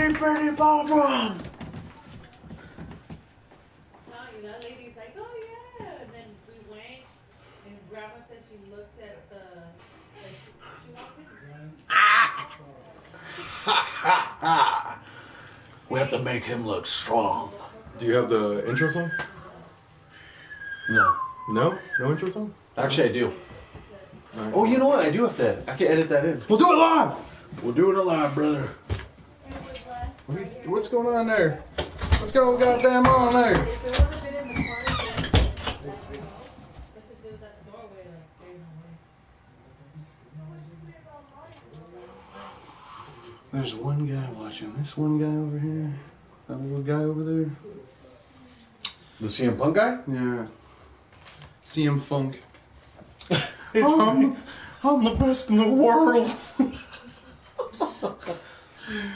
Itty bitty ball drum. That lady's like, oh yeah, and then we went, and Grandma said she looked at the, like, she walked in. We have to make him look strong. Do you have the intro song? No. No? No intro song? Actually, I do. Right. Oh, you know what? I do have that. I can edit that in. We'll do it live! We'll do it live, brother. What's going on there? What's going goddamn on there? If there would have been in the corner, then that doorway, like, there's no way. There's one guy watching. This one guy over here. That little guy over there. The CM Punk guy? Yeah. CM Funk. I'm the best in the world.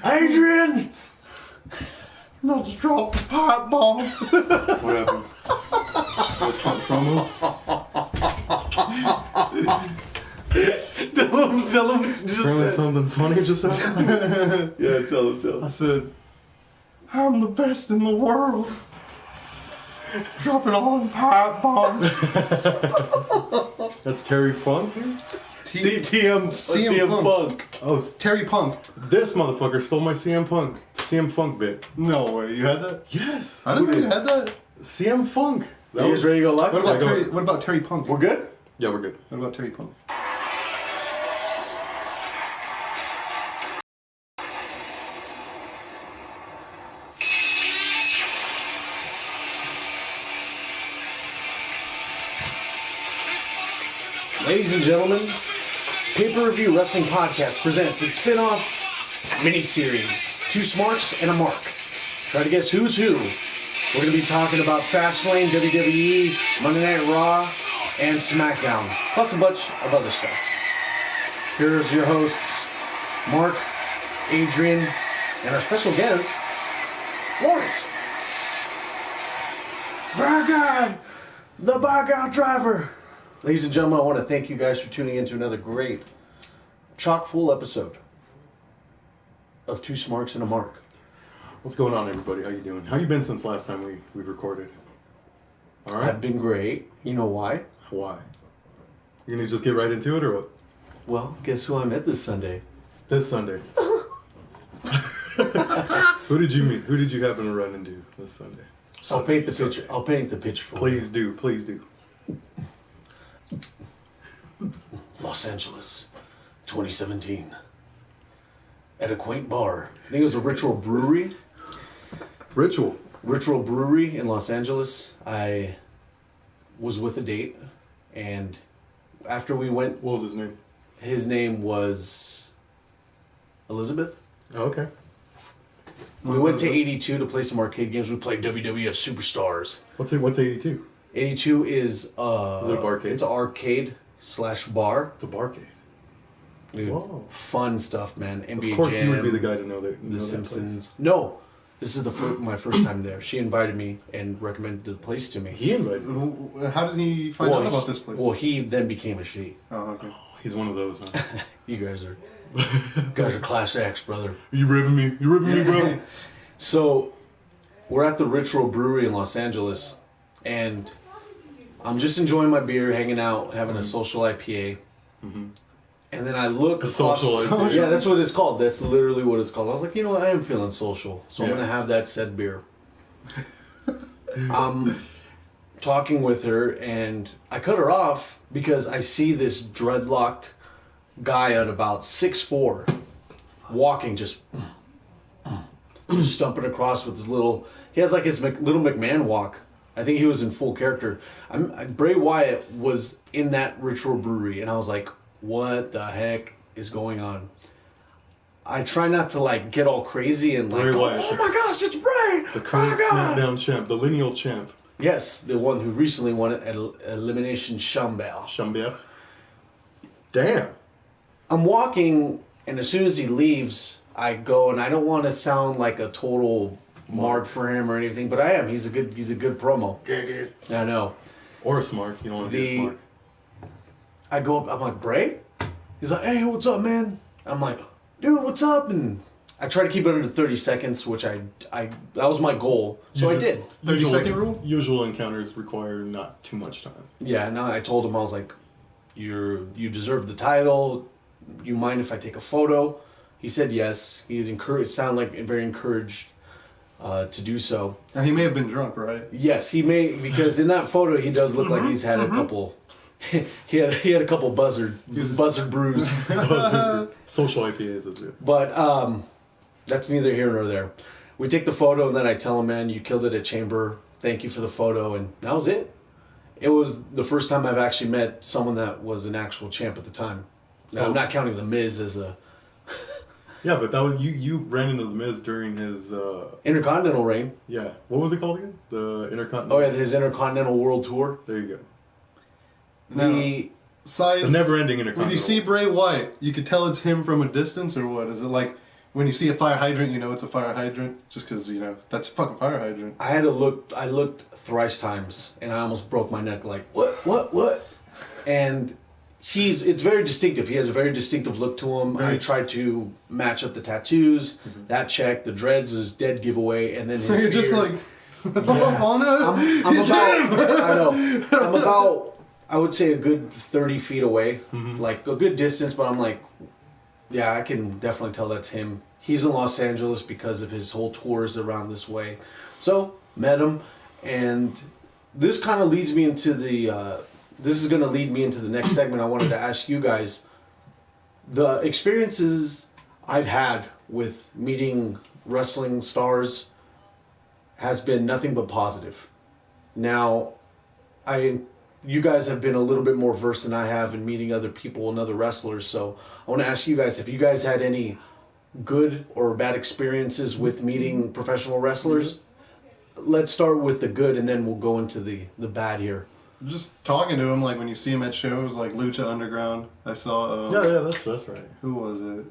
Adrian! Not to drop the pipe bomb. What happened? Promos? Tell him what you just Apparently said. something funny just happened. Yeah, tell him. I said, I'm the best in the world. Dropping all in pipe bombs. That's Terry Funk? CM Punk. Oh, it's Terry Punk. This motherfucker stole my CM Funk bit. No way, you had that? Yes. I didn't know you had that. CM Funk. You guys ready to go live? What about Terry Punk? We're good? Yeah, we're good. What about Terry Punk? Ladies and gentlemen, Pay-Per-View Wrestling Podcast presents its spin-off mini-series, Two Smarks and a Mark. Try to guess who's who. We're going to be talking about Fastlane, WWE, Monday Night Raw, and Smackdown, plus a bunch of other stuff. Here's your hosts, Mark, Adrian, and our special guest, Lawrence. Burger! The Burger Driver! Ladies and gentlemen, I want to thank you guys for tuning in to another great, chock-full episode of Two Smarks and a Mark. What's going on, everybody? How you doing? How you been since last time we recorded? All right. I've been great. You know why? Why? You're gonna just get right into it, or what? Well, guess who I met this Sunday? This Sunday. Who did you meet? Who did you happen to run into this Sunday? So I'll paint the picture. I'll paint the picture for Please do. Please do. Los Angeles, 2017. At a quaint bar. I think it was a Ritual Brewery. Ritual Brewery in Los Angeles. I was with a date, and after we went... What was his name? His name was Elizabeth. Oh, okay. We went to 82 to play some arcade games. We played WWF Superstars. What's 82? 82 is... Is it a barcade? It's an arcade/bar. It's a barcade. Dude, whoa. Fun stuff, man. NBA Of course Jam, you would be the guy to know that. The Simpsons. No, this is my first time there. She invited me and recommended the place to me. He invited you? How did he find out about this place? Well, he then became a she. Oh, okay. He's one of those, huh? You guys are class X, brother. You ribbing me, bro. So, we're at the Ritual Brewery in Los Angeles, and I'm just enjoying my beer, hanging out, having a social IPA. Mm-hmm. And then I look across. Yeah, that's what it's called. That's literally what it's called. I was like, you know what? I am feeling social, so I'm gonna have that said beer. I'm talking with her, and I cut her off because I see this dreadlocked guy at about 6'4", walking just stumping across with his little. He has like his little McMahon walk. I think he was in full character. Bray Wyatt was in that Ritual Brewery, and I was like, what the heck is going on? I try not to like get all crazy and like, oh my gosh, it's Bray! The current Smackdown champ, the lineal champ. Yes, the one who recently won it at Elimination Chamber. Damn. I'm walking, and as soon as he leaves, I go, and I don't want to sound like a total mark for him or anything, but I am. He's a good promo. I know. Or a smart. You don't want to be a smart. I go up, I'm like, Bray? He's like, hey, what's up, man? I'm like, dude, what's up? And I try to keep it under 30 seconds, which I that was my goal. So I did. 30-second rule? Usual encounters require not too much time. Yeah, and I told him, I was like, you deserve the title. You mind if I take a photo? He said yes. He's encouraged, sounded like very encouraged to do so. And he may have been drunk, right? Yes, he may, because in that photo he does look like he's had a couple. he had a couple buzzard brews. Social IPAs, that's it. But that's neither here nor there. We take the photo, and then I tell him, man, you killed it at Chamber. Thank you for the photo, and that was it. It was the first time I've actually met someone that was an actual champ at the time. Now, I'm not counting the Miz as a. Yeah, but that was you ran into the Miz during his Intercontinental reign. Yeah, what was it called again? The Intercontinental. Oh yeah, his Intercontinental World Tour. There you go. The never-ending Intercontinental. When you see Bray Wyatt, you could tell it's him from a distance, or what? Is it like when you see a fire hydrant, you know it's a fire hydrant, just because that's a fucking fire hydrant? I looked thrice times, and I almost broke my neck. Like what? And it's very distinctive. He has a very distinctive look to him. I tried to match up the tattoos, that check, the dreads is dead giveaway, and then his You're beard. just like, I'm about, I would say a good 30 feet away, like a good distance, but I'm like, yeah, I can definitely tell that's him. He's in Los Angeles because of his whole tours around this way. So, met him, and this kind of leads me into this is going to lead me into the next segment. I wanted to ask you guys, the experiences I've had with meeting wrestling stars has been nothing but positive. Now, you guys have been a little bit more versed than I have in meeting other people and other wrestlers, so I want to ask you guys, have you guys had any good or bad experiences with meeting professional wrestlers? Let's start with the good, and then we'll go into the bad here. Just talking to him, like when you see him at shows like Lucha Underground. I saw. Yeah, that's right. Who was it?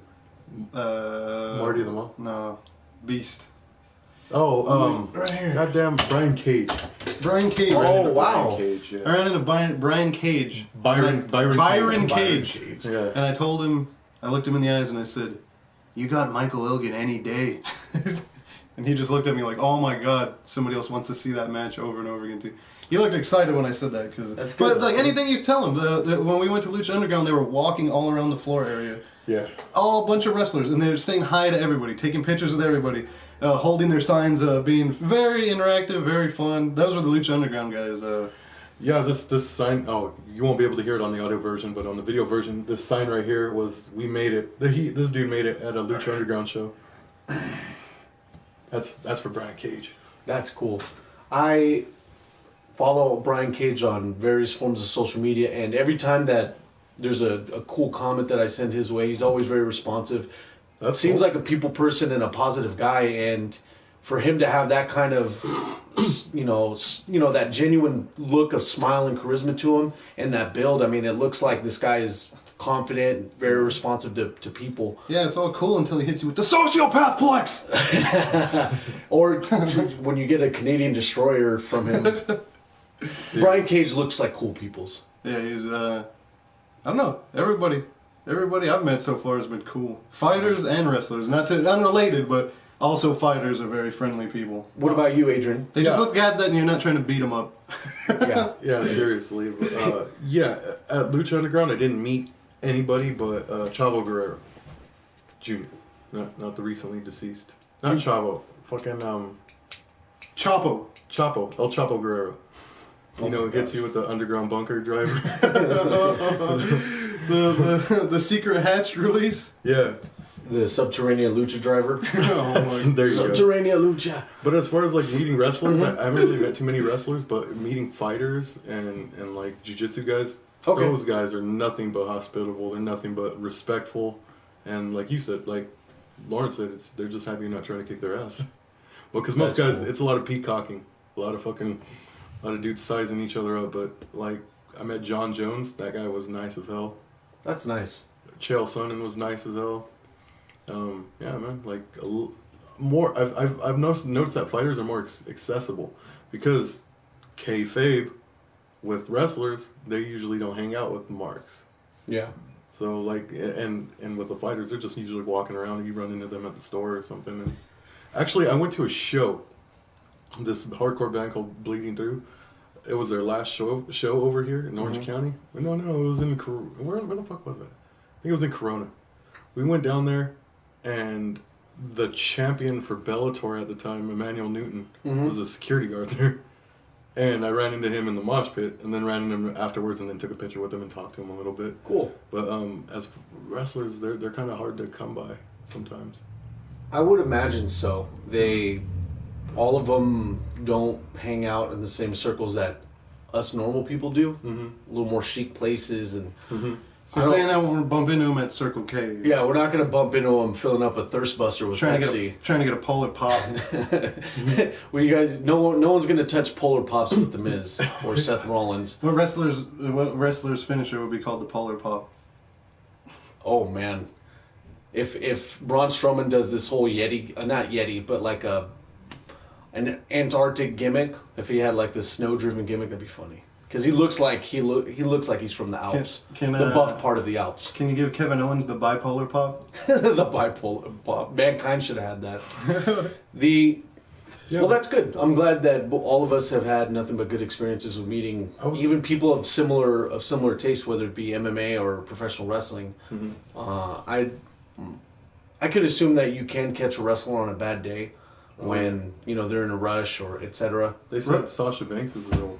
Marty the Mall? No, Beast. Oh, right here. Goddamn Brian Cage. Brian Cage. Oh, wow. Brian Cage, yeah. I ran into Brian Cage. Byron Cage. Yeah. And I told him, I looked him in the eyes and I said, "You got Michael Elgin any day." And he just looked at me like, "Oh my God, somebody else wants to see that match over and over again too." He looked excited when I said that, That's but good. like anything you tell him, when we went to Lucha Underground, they were walking all around the floor area. Yeah. All a bunch of wrestlers, and they were saying hi to everybody, taking pictures with everybody, holding their signs, being very interactive, very fun. Those were the Lucha Underground guys. Yeah, this sign. Oh, you won't be able to hear it on the audio version, but on the video version, this sign right here we made it. This dude made it at a Lucha Underground show. That's for Brian Cage. That's cool. I follow Brian Cage on various forms of social media, and every time that there's a cool comment that I send his way, he's always very responsive. Seems like a people person and a positive guy, and for him to have that kind of, that genuine look of smile and charisma to him, and that build, I mean, it looks like this guy is confident, very responsive to people. Yeah, it's all cool until he hits you with the sociopath flex! Or when you get a Canadian destroyer from him. Brian Cage looks like cool peoples. Yeah, he's, I don't know, everybody I've met so far has been cool. Fighters and wrestlers, unrelated, but also fighters are very friendly people. What about you, Adrian? They just look at that and you're not trying to beat them up. Yeah. Yeah, seriously. But, at Lucha Underground, I didn't meet anybody but Chavo Guerrero Jr. Not the recently deceased. Not Chavo. Fucking, Chapo. El Chapo Guerrero. He hits you with the underground bunker driver. the secret hatch release. Yeah. The Subterranean Lucha driver. There you Subterranean Lucha. But as far as like meeting wrestlers, I haven't really met too many wrestlers, but meeting fighters and like jiu-jitsu guys, those guys are nothing but hospitable. They're nothing but respectful. And like you said, like Lawrence said, they're just happy you're not trying to kick their ass. Well, because most guys, it's a lot of peacocking. A lot of dudes sizing each other up. But like, I met John Jones. That guy was nice as hell. That's nice. Chael Sonnen was nice as hell. Yeah, man. Like more. I've noticed that fighters are more accessible because kayfabe with wrestlers, they usually don't hang out with the marks. Yeah. So like, and with the fighters, they're just usually walking around, and you run into them at the store or something. And actually, I went to a show. This hardcore band called Bleeding Through. It was their last show over here in Orange County. No, it was in where the fuck was it? I think it was in Corona. We went down there, and the champion for Bellator at the time, Emmanuel Newton, was a security guard there. And I ran into him in the mosh pit, and then ran into him afterwards, and then took a picture with him and talked to him a little bit. Cool. But as wrestlers, they're kind of hard to come by sometimes. I would imagine so. All of them don't hang out in the same circles that us normal people do. A little more chic places, and So you're saying I won't bump into him at Circle K? yeah, we're not gonna bump into him filling up a thirst buster with Pepsi. Trying to get a Polar Pop. Well, you guys, no one's gonna touch Polar Pops with the Miz or Seth Rollins. What wrestler's finisher would be called the Polar Pop? Oh man, if Braun Strowman does this whole Yeti, not Yeti, but like an Antarctic gimmick, if he had like this snow-driven gimmick, that'd be funny. Because he looks like looks like he's from the Alps, the buff part of the Alps. Can you give Kevin Owens the bipolar pop? The bipolar pop. Mankind should have had that. Well, that's good. I'm glad that all of us have had nothing but good experiences with meeting even people of similar taste, whether it be MMA or professional wrestling. I could assume that you can catch a wrestler on a bad day when they're in a rush or etc. They said Sasha Banks is a real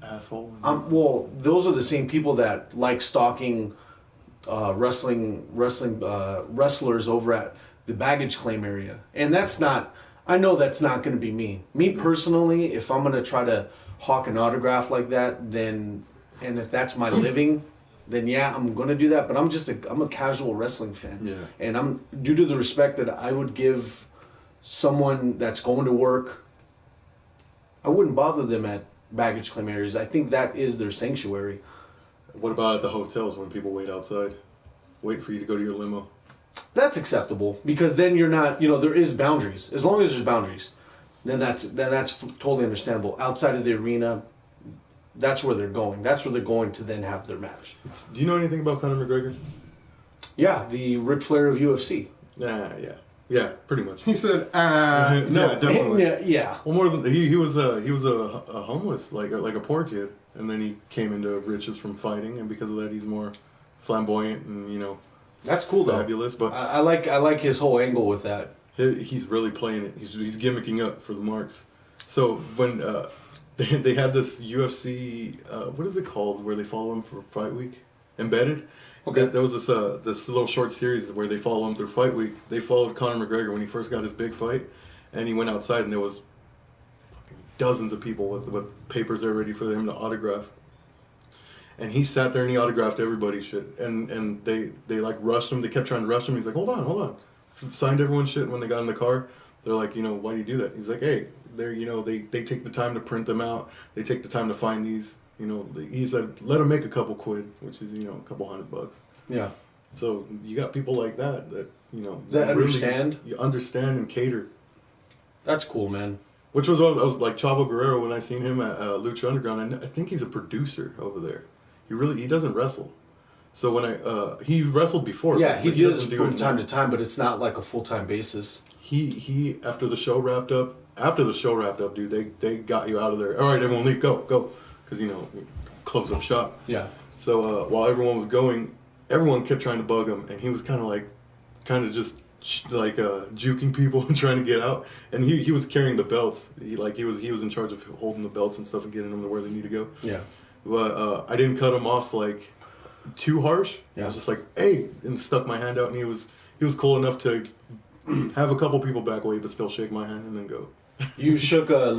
asshole. Well, those are the same people that like stalking wrestling wrestlers over at the baggage claim area, and that's not. I know that's not going to be me. Me personally, if I'm going to try to hawk an autograph like that, then and if that's my living, then yeah, I'm going to do that. But I'm a casual wrestling fan, and I'm due to the respect that I would give someone that's going to work. I wouldn't bother them at baggage claim areas. I think that is their sanctuary. What about at the hotels when people wait outside, wait for you to go to your limo? That's acceptable because then you're not, there is boundaries. As long as there's boundaries, then that's totally understandable. Outside of the arena, that's where they're going. That's where they're going to then have their match. Do you know anything about Conor McGregor? Yeah, the Ric Flair of UFC. Yeah, pretty much. He said, no, yeah, definitely. Yeah. Well, more than he was a homeless, like a poor kid, and then he came into riches from fighting, and because of that, he's more flamboyant and that's cool though. Fabulous, but I like his whole angle with that. He's really playing it. He's gimmicking up for the marks. So when they had this UFC, what is it called, where they follow him for Fight Week? Embedded. Okay. There was this little short series where they follow him through Fight Week. They followed Conor McGregor when he first got his big fight, and he went outside and there was dozens of people with papers there ready for him to autograph. And he sat there and he autographed everybody's shit. And they like rushed him. They kept trying to rush him. He's like, hold on. Signed everyone's shit. When they got in the car, they're like, why do you do that? He's like, hey, they take the time to print them out. They take the time to find these. He said, let them make a couple quid, which is, a couple $100. Yeah. So you got people like that that understand. You understand and cater. That's cool, man. Which was what I was like Chavo Guerrero when I seen him at Lucha Underground. I think he's a producer over there. He doesn't wrestle. So when he wrestled before. Yeah, he does from time to time, but it's not like a full-time basis. He after the show wrapped up, dude, they got you out of there. All right, everyone leave, go. Because, close up shop. Yeah. So while everyone was going, everyone kept trying to bug him, and he was kind of just juking people and trying to get out. And he was carrying the belts. He was in charge of holding the belts and stuff and getting them to where they need to go. Yeah. But I didn't cut him off too harsh. Yeah. I was just like, hey, and stuck my hand out, and he was cool enough to have a couple people back away, but still shake my hand and then go. You shook a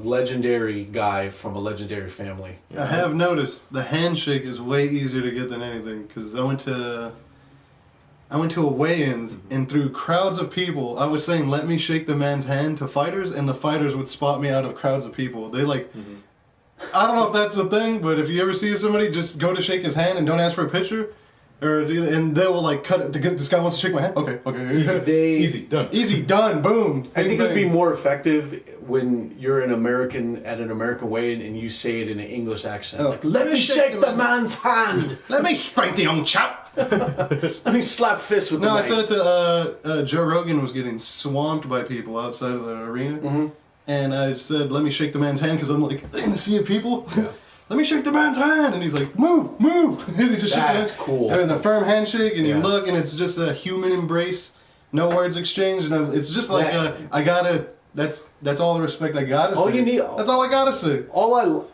legendary guy from a legendary family. I have noticed the handshake is way easier to get than anything, because I went to a weigh-ins, and through crowds of people, I was saying, let me shake the man's hand to fighters, and the fighters would spot me out of crowds of people. They I don't know if that's a thing, but if you ever see somebody, just go to shake his hand and don't ask for a picture. and they will like cut it. This guy wants to shake my hand. Okay. Easy, done. Easy, done, boom. I think Bang, it'd be bang. more effective when you're an American at an American way and you say it in an English accent. Oh. Like, let me shake the man's hand. Let me spank the young chap. Let me slap fists with the No, I mic. said it to Joe Rogan was getting swamped by people outside of the arena. Mm-hmm. And I said, let me shake the man's hand because I'm like, in a sea of people. Yeah. Let me shake the man's hand. And he's like, move. And he just shook That's hands. cool. And a firm handshake, and you Yeah. look, and it's just a human embrace. No words exchanged. And it's just like, that's all the respect I gotta say. All you need- That's all I gotta say.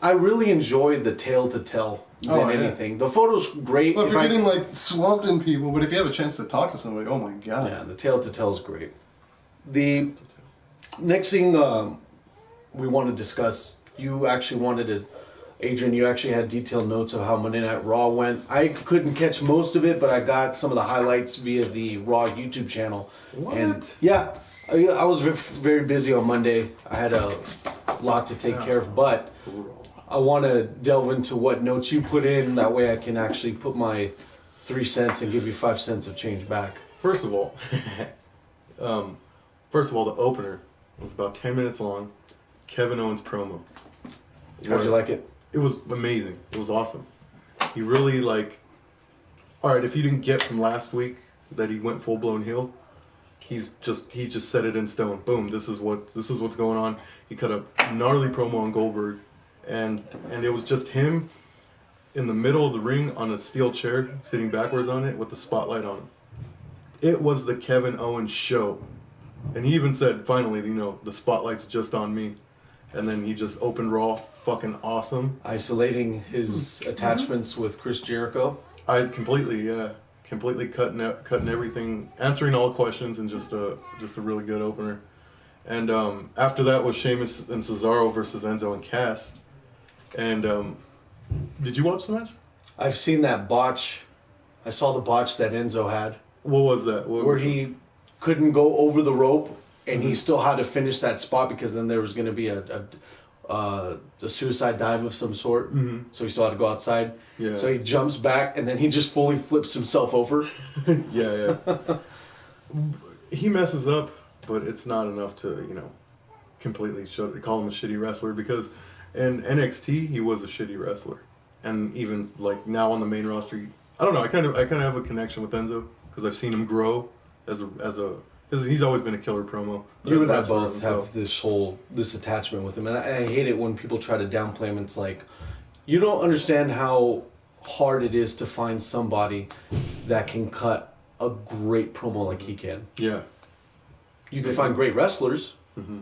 I really enjoyed the tale to tell than Oh, yeah. anything. The photo's great. Well, if you're getting like swamped in people, but if you have a chance to talk to somebody, oh my god. Yeah, the tale to tell is great. The next thing we want to discuss, you actually wanted to, Adrian, you actually had detailed notes of how Monday Night Raw went. I couldn't catch most of it, but I got some of the highlights via the Raw YouTube channel. What? And yeah, I was very busy on Monday. I had a lot to take care of, but I want to delve into what notes you put in. That way I can actually put my 3 cents and give you 5 cents of change back. First of all, the opener was about 10 minutes long. Kevin Owens promo. How'd you like it? It was amazing. It was awesome. He really all right, if you didn't get from last week that he went full blown heel, he just set it in stone. Boom, this is what's going on. He cut a gnarly promo on Goldberg, and it was just him in the middle of the ring on a steel chair, sitting backwards on it with the spotlight on him. It was the Kevin Owens show. And he even said, finally, the spotlight's just on me. And then he just opened Raw, fucking awesome. Isolating his attachments with Chris Jericho. I completely cutting everything, answering all questions, and just a really good opener. And after that was Sheamus and Cesaro versus Enzo and Cass. And did you watch the match? I've seen that botch. I saw the botch that Enzo had, What was that? where he couldn't go over the rope, and he still had to finish that spot because then there was going to be a suicide dive of some sort. Mhm. So he still had to go outside. Yeah. So he jumps back, and then he just fully flips himself over. Yeah. He messes up, but it's not enough to, completely call him a shitty wrestler, because in NXT he was a shitty wrestler, and even now on the main roster, I don't know. I kind of have a connection with Enzo because I've seen him grow because he's always been a killer promo. You and I both have this attachment with him, and I hate it when people try to downplay him. It's like, you don't understand how hard it is to find somebody that can cut a great promo like he can. Yeah. You can find great wrestlers, Mm-hmm.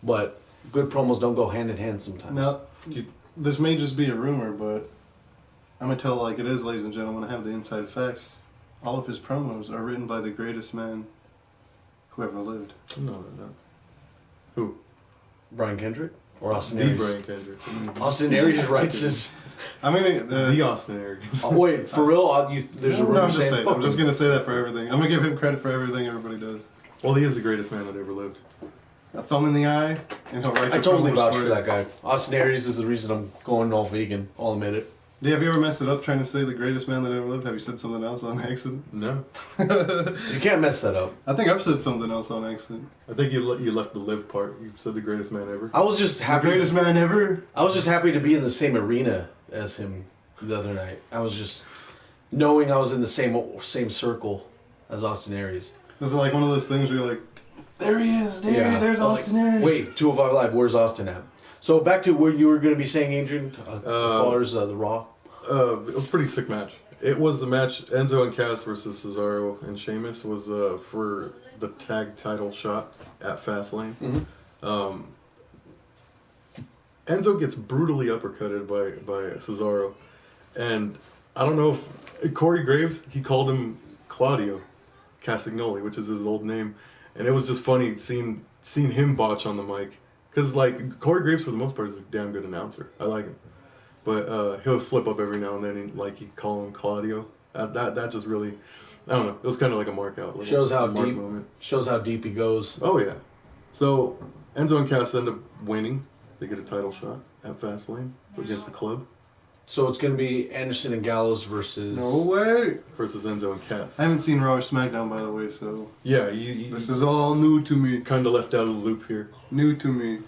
but good promos don't go hand in hand sometimes. Now, this may just be a rumor, but I'm going to tell it like it is, ladies and gentlemen. I have the inside facts. All of his promos are written by the greatest man who ever lived. No. Who? Brian Kendrick or Austin The Aries? Brian Kendrick. Austin Aries writes his. I mean, The Austin Aries. Oh, wait, for real? There's a rumor I'm just saying. going to say that for everything. I'm going to give him credit for everything everybody does. Well, he is the greatest man that ever lived. A thumb in the eye, and he'll write I your totally promos vouch for for you. that guy. Austin Aries is the reason I'm going all vegan. I'll admit it. Yeah, have you ever messed it up trying to say the greatest man that ever lived? Have you said something else on accident? No. You can't mess that up. I think I've said something else on accident. I think you left the live part. You said the greatest man ever. I was just happy. The greatest man ever? I was just happy to be in the same arena as him the other night. I was just knowing I was in the same circle as Austin Aries. Was it like one of those things where you're like, there he is, there's I was Austin like, Aries. Wait, 205 Live, where's Austin at? So back to where you were going to be saying, Adrian, as far as the Raw. It was a pretty sick match. It was the match Enzo and Cass versus Cesaro and Sheamus was for the tag title shot at Fastlane. Mm-hmm. Enzo gets brutally uppercutted by Cesaro, and I don't know if Corey Graves, he called him Claudio Castagnoli, which is his old name, and it was just funny seeing him botch on the mic, because Corey Graves for the most part is a damn good announcer. I like him. But he'll slip up every now and then, and he call him Claudio. That just really, I don't know. It was kind of like a mark out. Shows how mark deep. Moment. Shows how deep he goes. Oh yeah. So Enzo and Cass end up winning. They get a title shot at Fastlane against the Club. So it's going to be Anderson and Gallows versus... No way! Versus Enzo and Cass. I haven't seen Raw or SmackDown, by the way, so... Yeah, this is all new to me. Kind of left out of the loop here. New to me.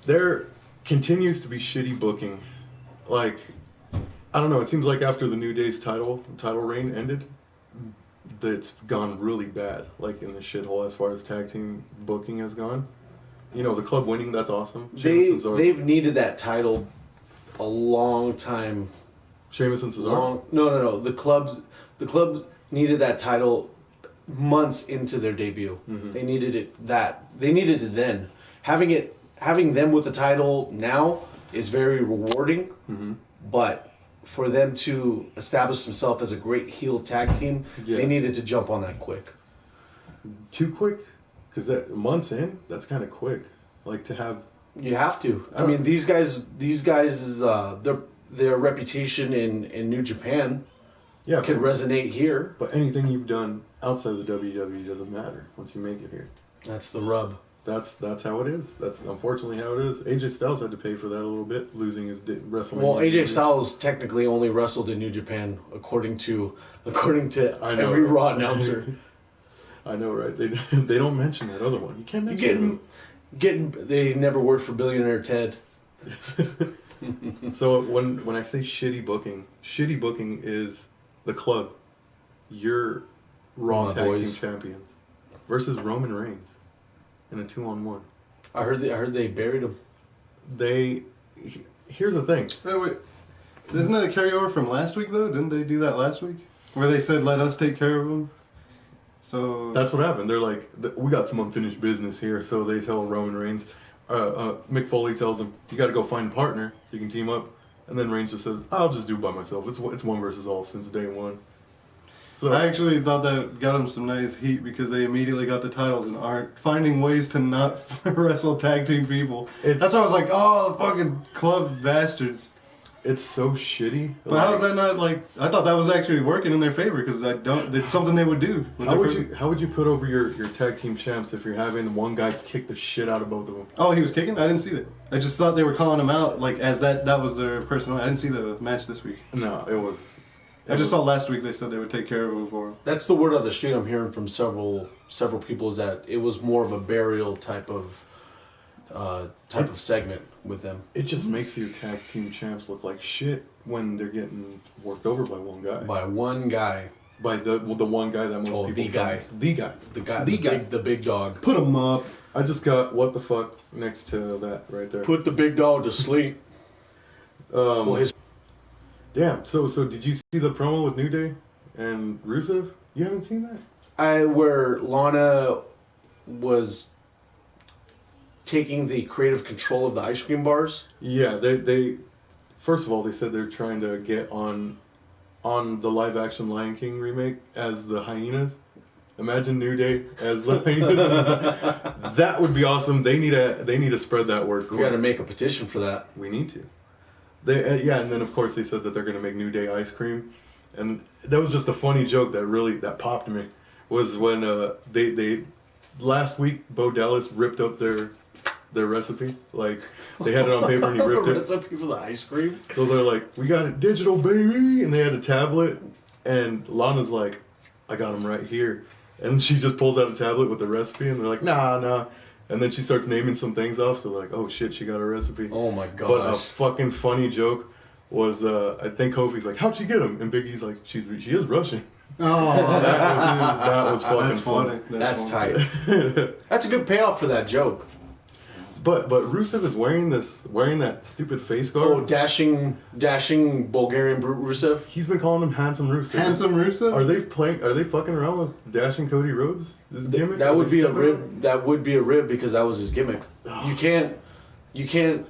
There continues to be shitty booking. Like, I don't know, it seems like after the New Day's title reign ended, it's gone really bad, like in the shithole as far as tag team booking has gone. You know, the club winning, that's awesome. They've needed that title a long time. Sheamus and Cesaro? No. The clubs needed that title months into their debut. Mm-hmm. They needed it then. Having them with the title now is very rewarding, mm-hmm. but for them to establish themselves as a great heel tag team, they needed to jump on that quick. Too quick? Because months in, that's kind of quick. Like to have... You have to. I mean, these guys, their reputation in New Japan can resonate here. But anything you've done outside of the WWE doesn't matter once you make it here. That's the rub. That's how it is. That's unfortunately how it is. AJ Styles had to pay for that a little bit, losing his wrestling. Well, AJ Styles technically only wrestled in New Japan according to every Raw announcer. I know, right? They don't mention that other one. You can't mention they never worked for Billionaire Ted. So when I say shitty booking is the club, your Raw Tag Team Champions versus Roman Reigns in a 2-on-1. I heard they buried him. Here's the thing. Wait. Isn't that a carryover from last week though? Didn't they do that last week? Where they said let us take care of him? So that's what happened. They're like, we got some unfinished business here. So they tell Roman Reigns, Mick Foley tells him, you got to go find a partner so you can team up. And then Reigns just says, I'll just do it by myself. It's one versus all since day one. So I actually thought that got them some nice heat because they immediately got the titles and aren't finding ways to not wrestle tag team people. That's why I was like, oh, the fucking club bastards. It's so shitty. But how is that not like? I thought that was actually working in their favor because it's something they would do. How would you put over your tag team champs if you're having one guy kick the shit out of both of them? Oh, he was kicking? I didn't see that. I just thought they were calling him out like as that was their personal. I didn't see the match this week. No, it was. I just saw last week they said they would take care of him for him. That's the word on the street I'm hearing from several people is that it was more of a burial type of segment with them. It just makes your tag team champs look like shit when they're getting worked over by one guy. By one guy. By the one guy that most people. The big dog. Put him up. I just got what the fuck next to that right there. Put the big dog to sleep. Damn. So did you see the promo with New Day and Rusev? You haven't seen that? Where Lana was taking the creative control of the ice cream bars. Yeah, they first of all they said they're trying to get on the live action Lion King remake as the hyenas. Imagine New Day as the hyenas. That would be awesome. They need to spread that word. We got to make a petition for that. We need to. And then of course they said that they're gonna make New Day ice cream, and that was just a funny joke that popped me. Was when they last week Bo Dallas ripped up their recipe. Like they had it on paper and he ripped it. Recipe for the ice cream. So they're like, we got it digital, baby, and they had a tablet, and Lana's like, I got them right here, and she just pulls out a tablet with the recipe, and they're like, nah. And then she starts naming some things off, so like, oh shit, she got a recipe. Oh my gosh. But a fucking funny joke was, I think Kofi's like, how'd she get them? And Biggie's like, she is Russian. Oh, that was fucking that's funny. That's tight. That's a good payoff for that joke. But Rusev is wearing that stupid face guard. Oh, dashing Bulgarian Rusev. He's been calling him Handsome Rusev. Handsome Rusev. Are they fucking around with dashing Cody Rhodes? His gimmick? That would be a rib. That would be a rib because that was his gimmick. You can't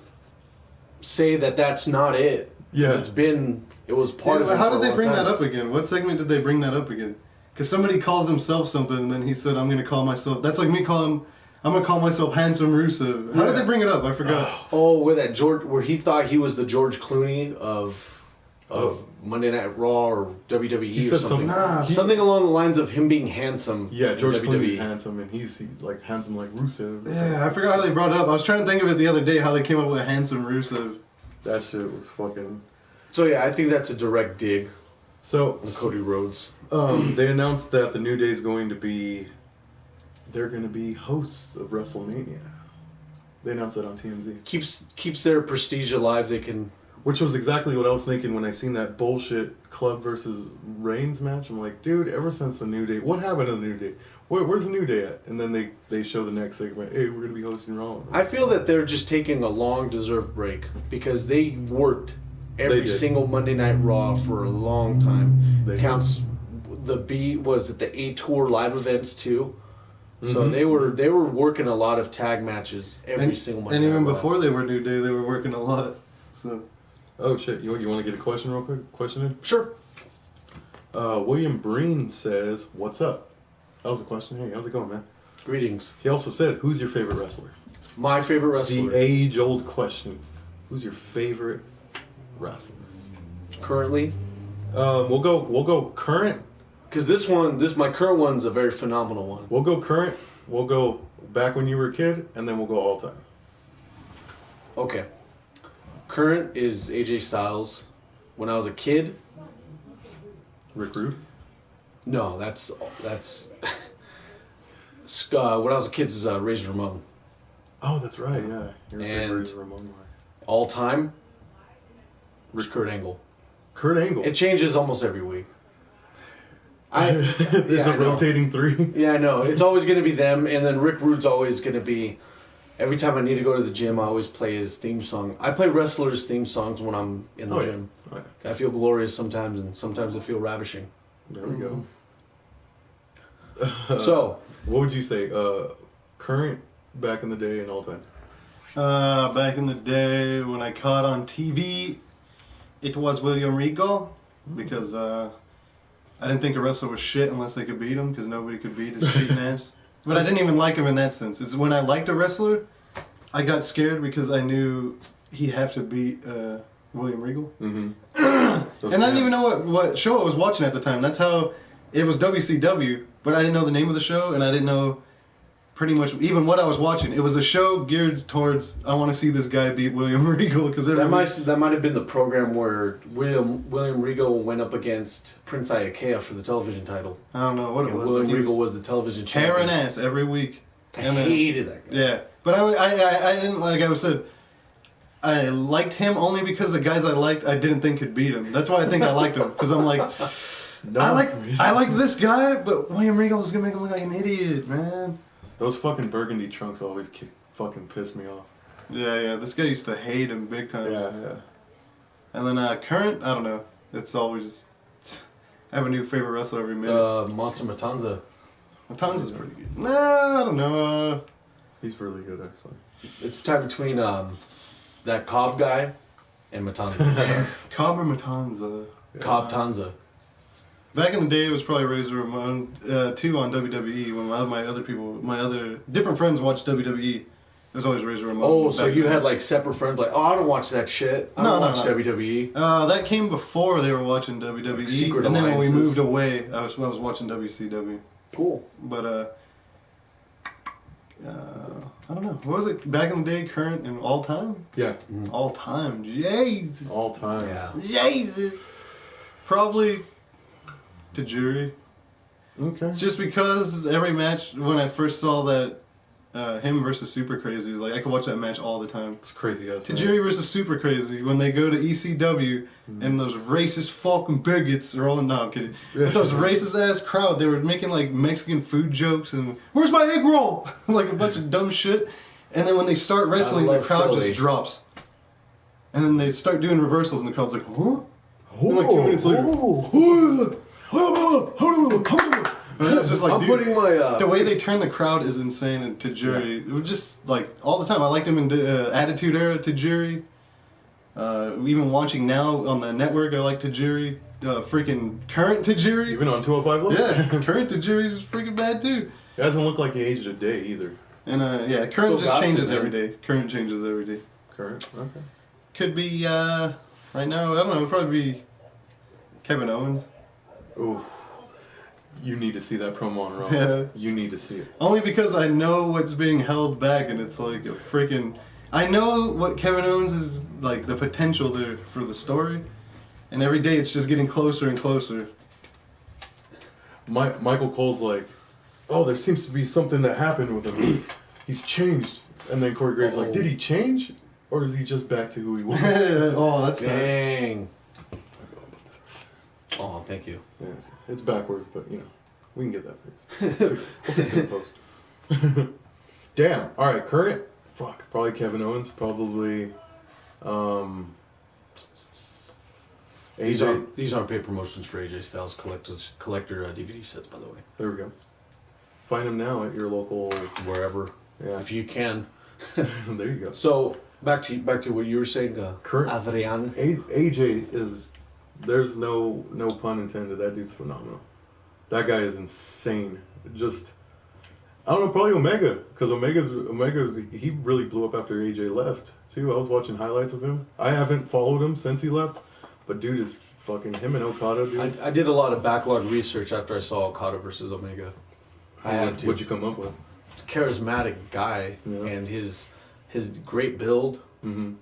say that that's not it. Yeah, it was part of it. How did they bring that up again? What segment did they bring that up again? Because somebody calls himself something and then he said, I'm going to call myself. That's like me calling. I'm gonna call myself Handsome Rusev. How did they bring it up? I forgot. Where he thought he was the George Clooney of Monday Night Raw or WWE. He said something. Something along the lines of him being handsome. Yeah, George Clooney's handsome, and he's like handsome like Rusev. Yeah, I forgot how they brought it up. I was trying to think of it the other day how they came up with Handsome Rusev. That shit was fucking. So yeah, I think that's a direct dig So on Cody Rhodes. they announced that the New Day is going to be. They're going to be hosts of WrestleMania. They announced that on TMZ. Keeps their prestige alive. They can. Which was exactly what I was thinking when I seen that bullshit Club versus Reigns match. I'm like, dude, ever since the New Day, what happened to the New Day? Where's the New Day at? And then they show the next segment. Hey, we're gonna be hosting Raw. I feel that they're just taking a long deserved break because they worked every single Monday Night Raw for a long time. They Counts the the A Tour live events too. So they were working a lot of tag matches every single Monday. And Night even Raw. before they were New Day, they were working a lot. So. Oh shit! You want to get a question real quick? Question in? Sure. William Breen says, "What's up?" That was a question. Hey, how's it going, man? Greetings. He also said, "Who's your favorite wrestler?" My favorite wrestler. The age-old question. Who's your favorite wrestler? Currently. We'll go current. Because my current one's a very phenomenal one. We'll go current. We'll go back when you were a kid, and then we'll go all time. Okay. Current is AJ Styles. When I was a kid. Rick Rude. No, that's. When I was a kid, is Razor Ramon. Oh, that's right. Yeah. And all time. Kurt Angle. Kurt Angle. It changes almost every week. It's a rotating three. Yeah, I know. It's always going to be them, and then Rick Rude's always going to be. Every time I need to go to the gym, I always play his theme song. I play wrestlers' theme songs when I'm in the gym. Oh, I feel glorious sometimes, and sometimes I feel ravishing. There we go. So, what would you say? Current, back in the day, and all time. Back in the day when I caught on TV, it was William Regal because I didn't think a wrestler was shit unless they could beat him because nobody could beat his cheating ass. But I didn't even like him in that sense. It's when I liked a wrestler, I got scared because I knew he'd have to beat William Regal. Mm-hmm. And I didn't even know what show I was watching at the time. That's how it was WCW, but I didn't know the name of the show, and I didn't know pretty much even what I was watching. It was a show geared towards I want to see this guy beat William Regal because that might have been the program where William Regal went up against Prince Iaukea for the television title. I don't know what it was. William Regal was the television champion. Tearing ass every week. I hated that guy. Yeah, but I didn't like I said. I liked him only because the guys I liked I didn't think could beat him. That's why I think I liked him because I'm like, I like this guy, but William Regal is gonna make him look like an idiot, man. Those fucking burgundy trunks always fucking piss me off. Yeah. This guy used to hate him big time. Yeah. And then current, I don't know. It's always I have a new favorite wrestler every minute. Monster Matanza. Matanza's pretty good. Nah, I don't know. He's really good actually. It's tied between that Cobb guy and Matanza. Cobb or Matanza? Yeah. Cobb Tanza. Back in the day, it was probably Razor Ramon 2 on WWE when my other different friends watched WWE. It was always Razor Ramon. Oh, so you had like separate friends like, oh, I don't watch that shit. I don't watch WWE. That came before they were watching WWE. Like Secret and then when we Alliances. moved away, I was watching WCW. Cool. But I don't know. What was it? Back in the day, current and all time? Yeah. All time. Jesus. All time. Yeah. Jesus. Probably Tajiri. Okay. Just because every match, when I first saw that him versus Super Crazy, like I could watch that match all the time. It's crazy ass. Tajiri versus Super Crazy, when they go to ECW and those racist fucking bigots are all no, I'm kidding. But those racist ass crowd, they were making like Mexican food jokes and where's my egg roll? Like a bunch of dumb shit. And then when they start wrestling, the crowd just drops. And then they start doing reversals and the crowd's like, huh? And like 2 minutes later, it's just like, I'm putting my the way they turn the crowd is insane. And Tajiri, it was just like all the time. I liked him in Attitude Era Tajiri. Even watching now on the network, I like Tajiri. Freaking current Tajiri. Even on 205 Live? Yeah, current Tajiri is freaking bad too. It doesn't look like he aged a day either. And current Still just got changes it, every day. Current changes every day. Current? Okay. Could be right now. I don't know. It'd probably be Kevin Owens. Ooh. You need to see that promo on Raw. Yeah. You need to see it. Only because I know what's being held back, and it's like a freaking. I know what Kevin Owens is like the potential there for the story, And every day it's just getting closer and closer. Michael Cole's like, oh, there seems to be something that happened with him. He's changed. And then Corey Graves like, did he change? Or is he just back to who he was? Oh, that's Dang. Oh, thank you. Yeah, it's backwards, but you know, we can get that fixed. We'll fix it in post. Damn. All right, current. Fuck. Probably Kevin Owens. Probably. These AJ. aren't paid promotions for AJ Styles collector DVD sets, by the way. There we go. Find them now at your local. Wherever, Yeah. if you can. There you go. So back to what you were saying. Current. Adrian. AJ is. There's no pun intended. That dude's phenomenal. That guy is insane. Just. I don't know, probably Omega, because Omega's he really blew up after AJ left too. I was watching highlights of him. I haven't followed him since he left, but dude is fucking him and Okada, dude. I did a lot of backlog research after I saw Okada versus Omega. I had to. What'd you come up with? Charismatic guy, Yeah. and his great build. Mm-hmm.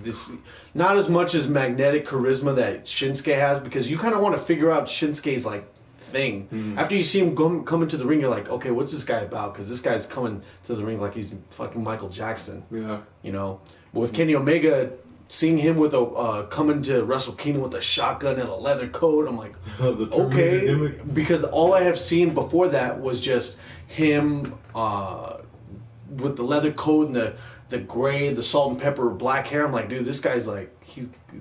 This not as much as magnetic charisma that Shinsuke has, because you kind of want to figure out Shinsuke's like thing. Mm-hmm. After you see him come into the ring, you're like, okay, what's this guy about? Because this guy's coming to the ring like he's fucking Michael Jackson. Yeah. You know, but with Kenny Omega, seeing him with a coming to Wrestle Kingdom with a shotgun and a leather coat, I'm like, The Terminator okay, gimmick. because all I have seen before that was just him with the leather coat and the gray, the salt and pepper black hair. I'm like, dude, this guy's like,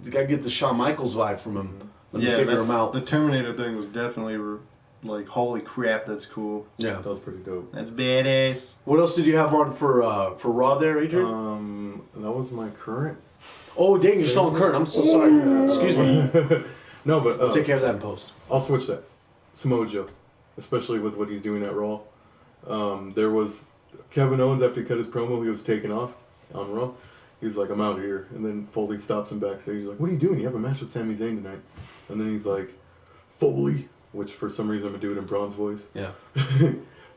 the guy get the Shawn Michaels vibe from him. Let me figure him out. The Terminator thing was definitely like, holy crap, that's cool. Yeah, That was pretty dope. That's badass. what else did you have on for Raw there, Adrian? That was my current. Oh, dang, you're still on current. I'm so sorry. Excuse me. No, but I'll take care of that in post. I'll switch that. Samoa Joe, especially with what he's doing at Raw. There was Kevin Owens, after he cut his promo, he was taken off on Raw. He was like, I'm out of here. And then Foley stops him backstage. He's like, what are you doing? You have a match with Sami Zayn tonight. And then he's like, Foley, which for some reason I'm going to do it in Braun's voice. Yeah.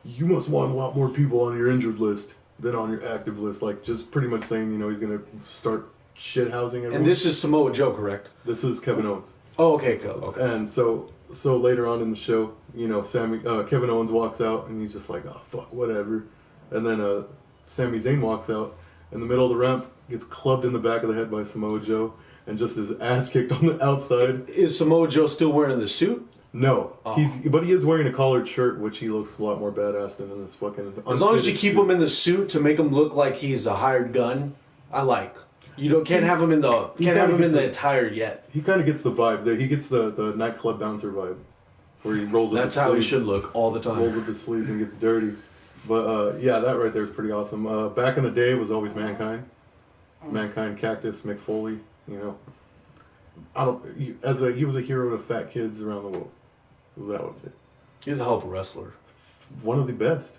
You must want a lot more people on your injured list than on your active list. Like, just pretty much saying, you know, he's going to start shithousing everyone. And this is Samoa Joe, correct? This is Kevin Owens. Oh, okay, cool. Okay. And so later on in the show, you know, Kevin Owens walks out and he's just like, oh, fuck, whatever. And then Sami Zayn walks out in the middle of the ramp, gets clubbed in the back of the head by Samoa Joe, and just his ass kicked on the outside. Is Samoa Joe still wearing the suit? No, Oh. but he is wearing a collared shirt, which he looks a lot more badass than in this fucking. As long as you unfitted keep suit. him in the suit to make him look like he's a hired gun, I like. Can't have him in the attire yet. He kind of gets the vibe. He gets the nightclub bouncer vibe, where he rolls up. That's his how he sleeves, should look all the rolls time. up his sleeves and gets dirty. But yeah, that right there is pretty awesome. Back in the day, it was always Mankind, Cactus, Mick Foley. You know, he was a hero to fat kids around the world. That was it. He's a hell of a wrestler. One of the best.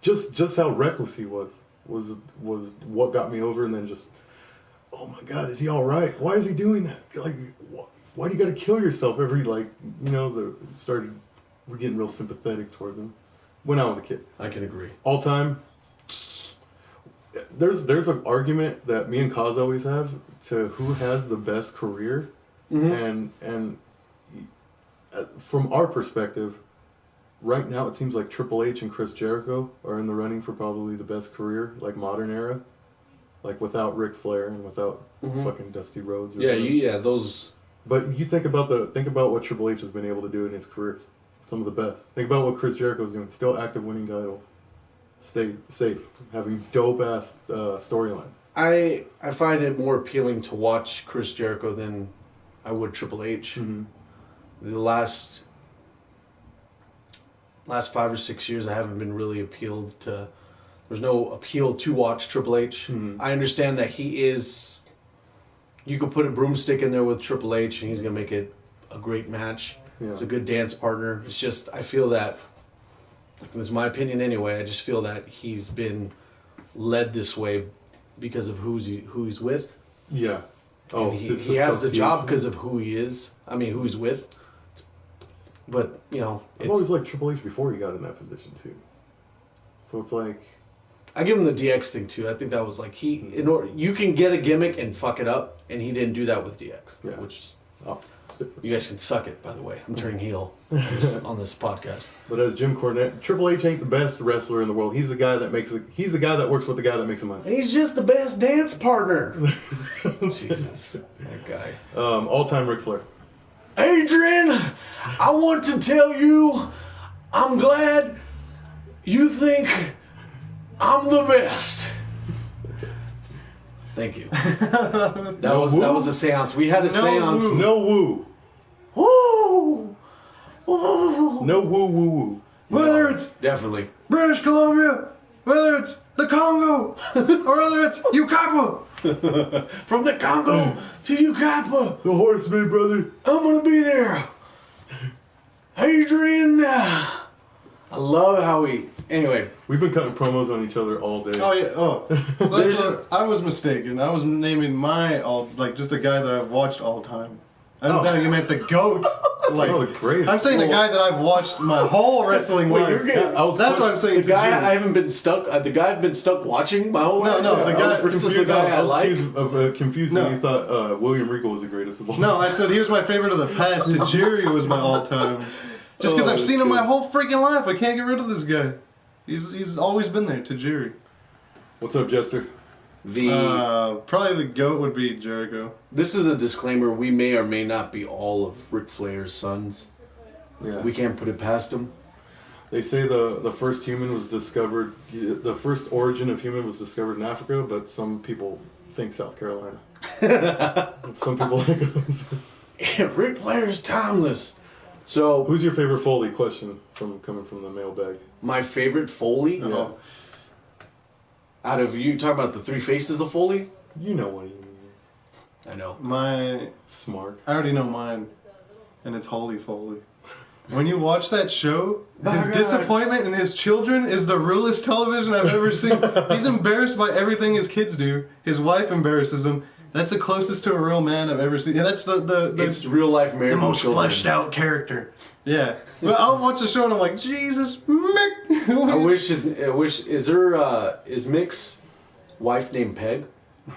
Just how reckless he was what got me over, and then just, oh my God, is he all right? Why is he doing that? Like, why do you got to kill yourself every, like, you know, we're getting real sympathetic towards him when I was a kid. I can agree. All time, there's an argument that me and Kaz always have to who has the best career, and from our perspective, right now it seems like Triple H and Chris Jericho are in the running for probably the best career, like modern era, like without Ric Flair and without fucking Dusty Rhodes. Those. But you think about what Triple H has been able to do in his career, some of the best. Think about what Chris Jericho's doing, still active, winning titles, stay safe, having dope ass storylines. I find it more appealing to watch Chris Jericho than I would Triple H. Mm-hmm. The last 5 or 6 years, I haven't been really appealed to. There's no appeal to watch Triple H. Mm-hmm. I understand that he is. You could put a broomstick in there with Triple H, and he's gonna make it a great match. Yeah. He's a good dance partner. It's just I feel that. It's my opinion anyway. I just feel that he's been led this way because of who he's with. Yeah. Oh, And he has the job because of who he is. I mean, who he's with. But, you know, I've always liked Triple H before he got in that position too. So it's like, I give him the DX thing too. I think that was like you can get a gimmick and fuck it up, and he didn't do that with DX. Yeah. Which you guys can suck it, by the way. I'm turning heel just on this podcast. But as Jim Cornette, Triple H ain't the best wrestler in the world. He's the guy that he's the guy that works with the guy that makes him money. He's just the best dance partner. Jesus, that guy. All-time Ric Flair. Adrian, I want to tell you, I'm glad you think I'm the best. Thank you. That was a seance. We had a seance. No woo. Woo! Woo! No woo woo woo. Whether it's Definitely. British Columbia, whether it's the Congo, or whether it's Ukapa. From the Congo to Ukapa. The Horseman, brother. I'm gonna be there. Adrian. I love how we. Anyway. We've been cutting promos on each other all day. Oh yeah. Oh, I was mistaken. I was naming just a guy that I've watched all the time. I didn't think you meant the GOAT. Like, oh, great. I'm saying the guy that I've watched my whole wrestling life. That's what I'm saying. The guy I haven't been stuck. The guy I've been stuck watching my whole life. No, the guy versus the guy I like. Confused when you thought William Regal was the greatest of all time. No, I said he was my favorite of the past. Tajiri was my all-time. Just because I've seen him my whole freaking life, I can't get rid of this guy. He's always been there, Tajiri. What's up, Jester? Probably the GOAT would be Jericho. This is a disclaimer. We may or may not be all of Ric Flair's sons. Yeah. We can't put it past him. They say the first human was discovered, the first origin of human was discovered in Africa, but some people think South Carolina. Some people think Ric Flair's timeless. So, who's your favorite Foley? Question coming from the mailbag. My favorite Foley? Yeah. Out of you talk about the three faces of Foley? You know what he means. I know. My Smart. I already know mine, and it's Holy Foley. When you watch that show, his disappointment in his children is the realest television I've ever seen. He's embarrassed by everything his kids do. His wife embarrasses him. That's the closest to a real man I've ever seen. And that's it's real life married. The most fleshed out character. Yeah. Well, I'll watch the show and I'm like, Jesus, Mick. Is Mick's wife named Peg?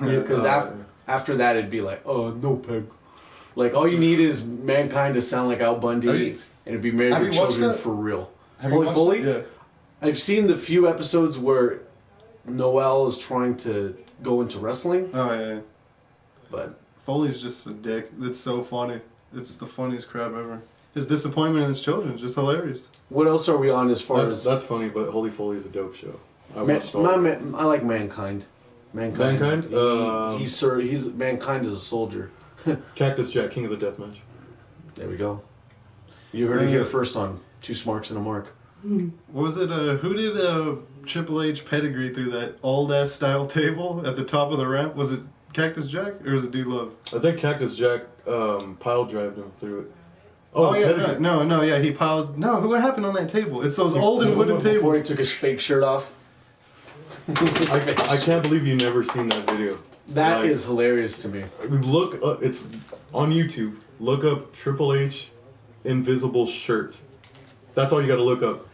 Because after that it'd be like, oh, no Peg. Like all you need is Mankind to sound like Al Bundy and it'd be married with children for real. Holy Foley? Yeah. I've seen the few episodes where Noel is trying to go into wrestling. Oh yeah. But Foley's just a dick. It's so funny. It's the funniest crap ever. His disappointment in his children is just hilarious. What else are we on as far as... That's funny, but Holy Foley is a dope show. I like Mankind. Mankind? He's Mankind is a soldier. Cactus Jack, King of the Deathmatch. There we go. You heard it here first on Two Smarks and a Mark. What was it? Who did Triple H pedigree through that old-ass style table at the top of the ramp? Was it Cactus Jack or was it Dude Love? I think Cactus Jack pile drived him through it. Oh yeah, no, he piled. No, what happened on that table? It's those olden wooden tables. Before he took his fake shirt off. I can't believe you've never seen that video. That is hilarious to me. Look, it's on YouTube. Look up Triple H invisible shirt. That's all you got to look up.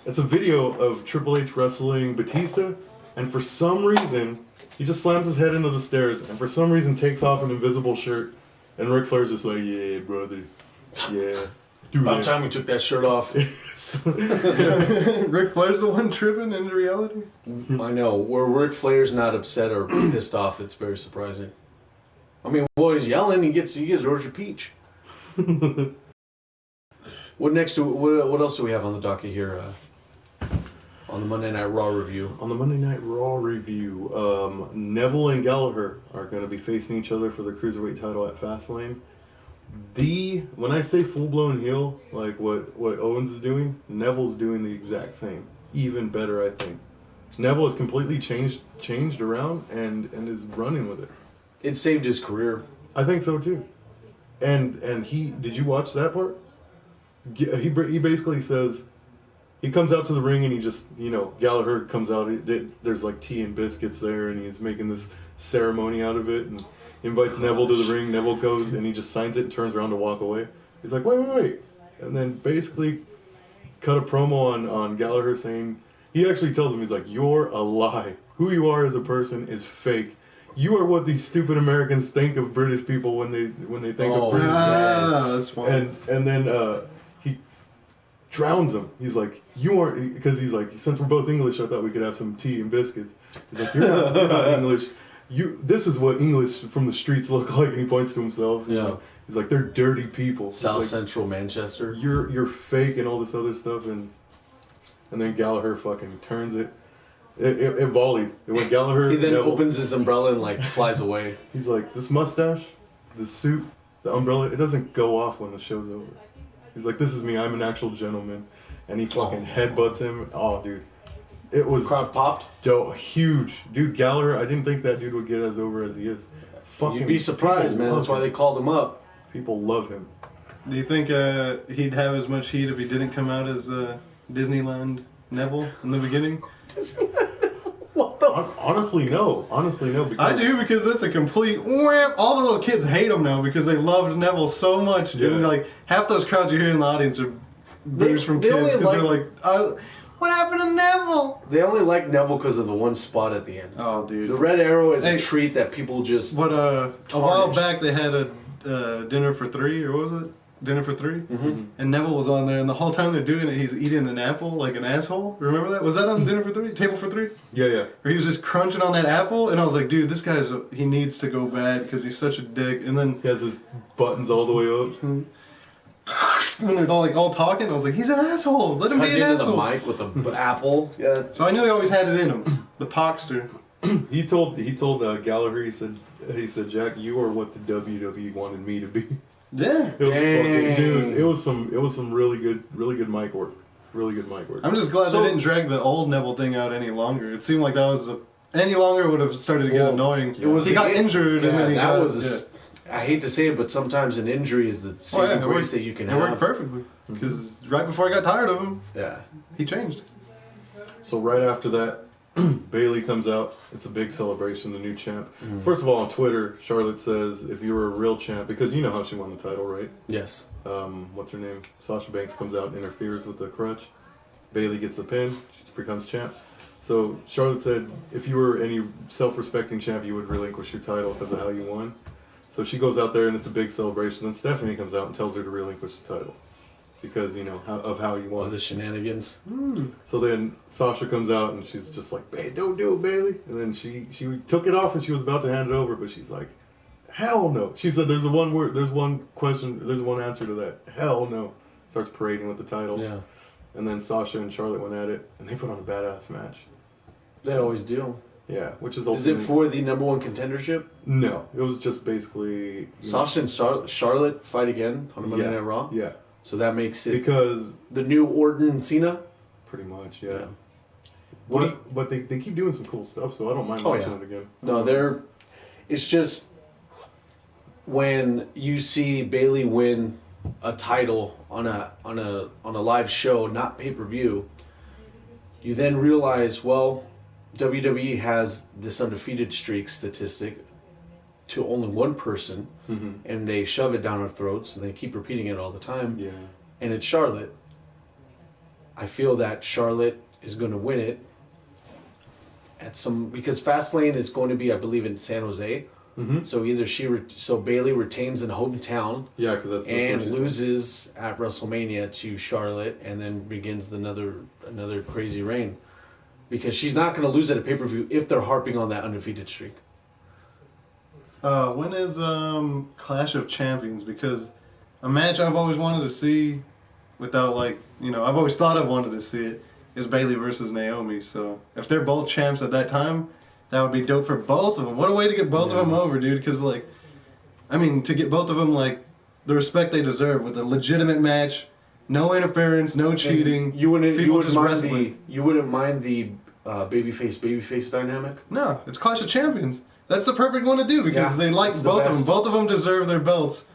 It's a video of Triple H wrestling Batista, and for some reason, he just slams his head into the stairs, and for some reason takes off an invisible shirt, and Ric Flair's just like, yeah, brother. Yeah. About time we took that shirt off. Ric Flair's the one tripping into reality? I know. Where Ric Flair's not upset or pissed off, it's very surprising. I mean, while he's yelling, he gets Roger Peach. What else do we have on the docket here? On the Monday Night Raw review. On the Monday Night Raw review, Neville and Gallagher are going to be facing each other for the Cruiserweight title at Fastlane. When I say full-blown heel, like what Owens is doing, Neville's doing the exact same. Even better, I think. Neville has completely changed around and is running with it. It saved his career. I think so too. And did you watch that part? He basically says, he comes out to the ring and he just, Gallagher comes out, there's like tea and biscuits there and he's making this ceremony out of it and he invites Neville to the ring, Neville goes and he just signs it and turns around to walk away. He's like, wait. And then basically cut a promo on Gallagher saying, He actually tells him, he's like, "You're a lie. Who you are as a person is fake. You are what these stupid Americans think of British people when they think of British people." That's fine. And then he drowns him. He's like, "You aren't," because he's like, "Since we're both English, I thought we could have some tea and biscuits." He's like, you're not English. This is what English from the streets look like," and he points to himself. Yeah. He's like, "They're dirty people." South Like, Central Manchester. You're fake and all this other stuff, and then Gallagher fucking turns it. It volleyed. It went Gallagher. He then Neville. opens his umbrella and like flies away. He's like, "This mustache, this suit, the umbrella, it doesn't go off when the show's over." He's like, "This is me. I'm an actual gentleman," and he fucking headbutts him. Oh, dude, it was Crowd popped. huge, dude. Gallagher, I didn't think that dude would get as over as he is. Fucking, You'd be surprised, people man. love That's why him. they called him up. People love him. Do you think he'd have as much heat if he didn't come out as Disneyland Neville in the beginning? What the? Honestly, no. Because I do, because that's a complete wham. All the little kids hate him now because they loved Neville so much. Yeah. And like half those crowds you hear in the audience are boos from they kids only because they're like, "What happened to Neville?" They only like Neville because of the one spot at the end. Oh, dude. The red arrow is Hey. a treat that people just. What a while Tarnished. back they had a dinner for three, or what was it? Dinner for three, Mm-hmm. and Neville was on there, and the whole time they're doing it, he's eating an apple like an asshole. Remember that? Was that on Dinner for Three? Table for Three? yeah. Where he was just crunching on that apple, and I was like, dude, this he needs to go bad because he's such a dick. And then He has his buttons all the way up. when they're all talking, I was like, he's an asshole. Let him Cut be an into the asshole. mic with the apple. Yeah. So I knew he always had it in him. The Poxter. He told Gallagher. He said, "Jack, you are what the WWE wanted me to be." Yeah. It was Dang. fucking, dude. It was some really good mic work. Really good mic work. I'm just glad So- they didn't drag the old Neville thing out any longer. It seemed like that was any longer would have started to get Well, annoying. it was he got injured, and then he that got, was. I hate to say it, but sometimes an injury is the saving it grace worked- that you can It have. worked perfectly because right before I got tired of him, Yeah. he changed. So right after that, Bailey comes out. It's a big celebration, the new champ. First of all, on Twitter, Charlotte says, "If you were a real champ," because you know how she won the title, right? Yes. What's her name? Sasha Banks comes out, interferes with the crutch. Bailey gets the pin. She becomes champ. So Charlotte said, "If you were any self-respecting champ, you would relinquish your title because of how you won." So she goes out there, and it's a big celebration. Then Stephanie comes out and tells her to relinquish the title because of how you won. All the shenanigans. So then Sasha comes out and she's just like, "Hey, don't do it, Bailey." And then she took it off and she was about to hand it over, but she's like, "Hell no." She said, "There's one answer to that. Hell no." Starts parading with the title. Yeah. And then Sasha and Charlotte went at it, and they put on a badass match. They always do. Yeah, which is Is also it for the number one contendership? No, it was just basically Sasha and Charlotte fight again on Monday yeah, Night Raw? Yeah, So that makes it because the new Orton and Cena? pretty much, yeah. Yeah. But they keep doing some cool stuff, so I don't mind Oh, watching yeah. it again. No, it's just when you see Bailey win a title on a live show, not pay-per-view, you then realize, well, WWE has this undefeated streak statistic to only one person, and they shove it down our throats, and they keep repeating it all the time. Yeah. And it's Charlotte. I feel that Charlotte is going to win it because Fastlane is going to be, I believe, in San Jose. Mm-hmm. So either so Bailey retains in hometown Yeah, because that's and what she- loses at WrestleMania to Charlotte, and then begins another crazy reign, because she's not going to lose at a pay-per-view if they're harping on that undefeated streak. When is Clash of Champions? Because a match I've always wanted to see, without I've always thought I've wanted to see it, is Bailey versus Naomi. So if they're both champs at that time, that would be dope for both of them. What a way to get both of them over, dude. Because to get both of them the respect they deserve with a legitimate match, no interference, no cheating. And you wouldn't just mind wrestling. you wouldn't mind the babyface dynamic. No, it's Clash of Champions. That's the perfect one to do because Yeah, they like it's the both of them. best. Both of them deserve their belts.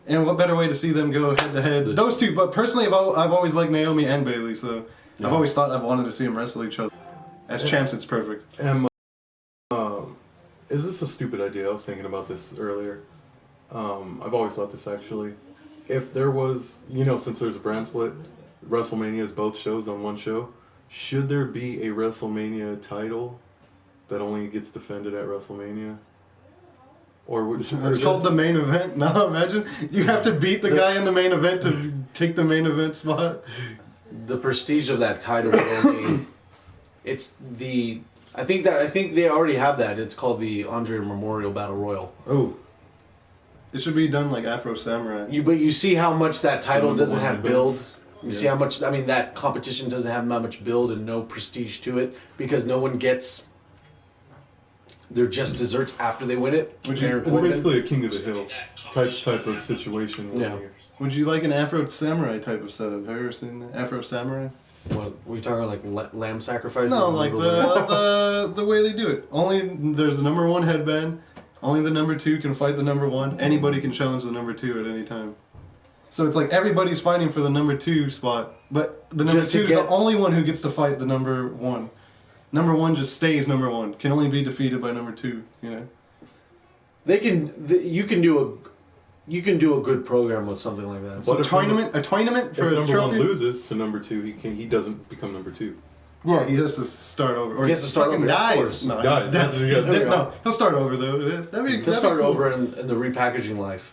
And what better way to see them go head to head? Those two, but personally, I've always liked Naomi and Bailey, so I've always thought I've wanted to see them wrestle each other. As champs, it's perfect. And is this a stupid idea? I was thinking about this earlier. I've always thought this actually. If there was, since there's a brand split, WrestleMania is both shows on one show. should there be a WrestleMania title that only gets defended at WrestleMania? Or It's called the main event. No, imagine you have to beat the guy in the main event to take the main event spot. The prestige of that title will only. It's the. I think they already have that. It's called the Andre Memorial Battle Royal. Oh. It should be done like Afro Samurai. But you see how much that title doesn't have build. You Yeah. see how much. I mean, that competition doesn't have that much build and no prestige to it because no one gets. They're just desserts after they win it. It's basically a King of the Hill type of situation. Yeah. Would you like an Afro Samurai type of setup? Have you ever seen the Afro Samurai? What we talking like lamb sacrifices? No, like the way they do it. Only there's a number one headband. Only the number two can fight the number one. Anybody can challenge the number two at any time. So it's like everybody's fighting for the number two spot, but the number two is the only one who gets to fight the number one. Number one just stays number one. Can only be defeated by number two. You know. You can do a good program with something like that. So a tournament for if a number trophy. one loses to number two, he doesn't become number two. Yeah, he has to start over. Or He has to start fucking over, of dies. course. No, Dies. he's dead. He's He's dead. dead. No, he'll start over though. He'll start over in the repackaging life.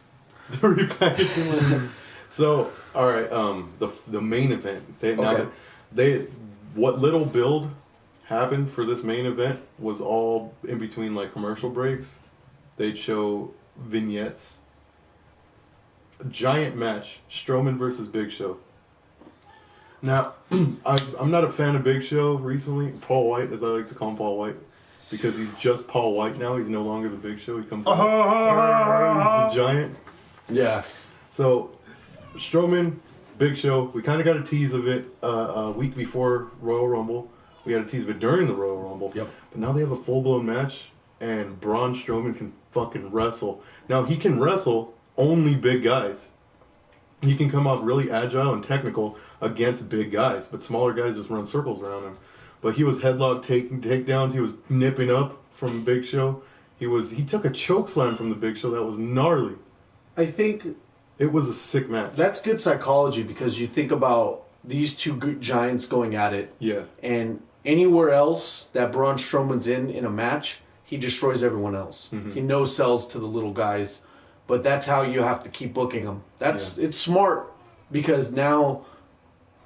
The repackaging. So, all right, the main event. What little build happened for this main event was all in between like commercial breaks. They'd show vignettes. A giant match: Strowman versus Big Show. Now, I'm not a fan of Big Show recently. Paul White, as I like to call him, Paul White, because he's just Paul White now. He's no longer the Big Show. He comes out. He's the giant. Yeah. So, Strowman, Big Show, we kind of got a tease of it a week before Royal Rumble. We got a tease of it during the Royal Rumble. Yep. But now they have a full-blown match, and Braun Strowman can fucking wrestle. Now, he can wrestle only big guys. He can come off really agile and technical against big guys, but smaller guys just run circles around him. But he was headlock takedowns. He was nipping up from Big Show. He took a choke slam from the Big Show that was gnarly. I think It was a sick match. that's good psychology because you think about these two good giants going at it, Yeah. and anywhere else that Braun Strowman's in a match, he destroys everyone else. Mhm. He no sells to the little guys, but that's how you have to keep booking them. It's smart because now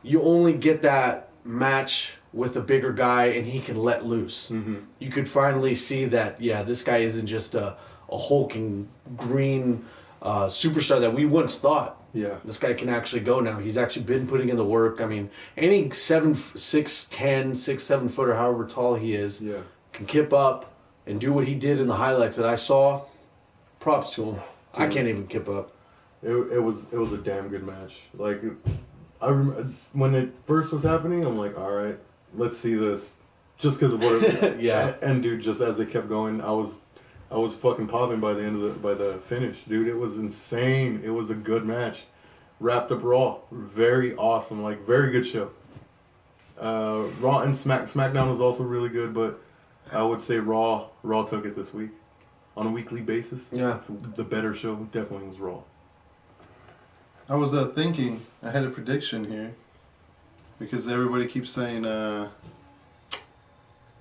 you only get that match with a bigger guy and he can let loose. Mm-hmm. You could finally see that this guy isn't just a hulking green superstar that we once thought. Yeah. This guy can actually go now. He's actually been putting in the work. I mean, any 6'7" footer, however tall he is, Yeah. can kip up and do what he did in the highlights that I saw. Props to him. I can't even kip up. It was a damn good match. Like, I remember when it first was happening, I'm like, all right, let's see this, just because of what. Yeah. And dude, just as it kept going, I was fucking popping by the end of the finish, dude. It was insane. It was a good match. Wrapped up Raw, very awesome. Like, very good show. Raw and SmackDown was also really good, but I would say Raw took it this week. On a weekly basis, Yeah. the better show definitely was Raw. I was thinking, I had a prediction here, because everybody keeps saying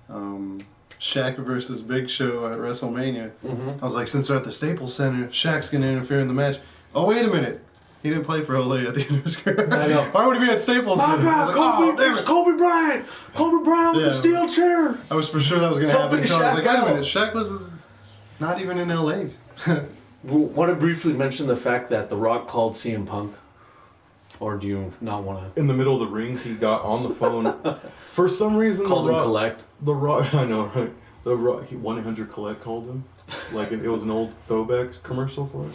Shaq versus Big Show at WrestleMania. Mm-hmm. I was like, since they're at the Staples Center, Shaq's going to interfere in the match. Oh, wait a minute. He didn't play for LA at the end of his career. I know. Why would he be at Staples Center? I was like, It's Kobe Bryant! Kobe Bryant with the Yeah. steel chair! I was for sure that was going to happen. Helping So I was like, Shaq wait a out. minute. Shaq was not even in LA. Want to briefly mention the fact that The Rock called CM Punk? Or do you not want to? In the middle of the ring, he got on the phone. For some reason, Called him Collect. The Rock, I know, right? The Rock, 1-800-COLLECT called him. Like, it was an old throwback commercial for it.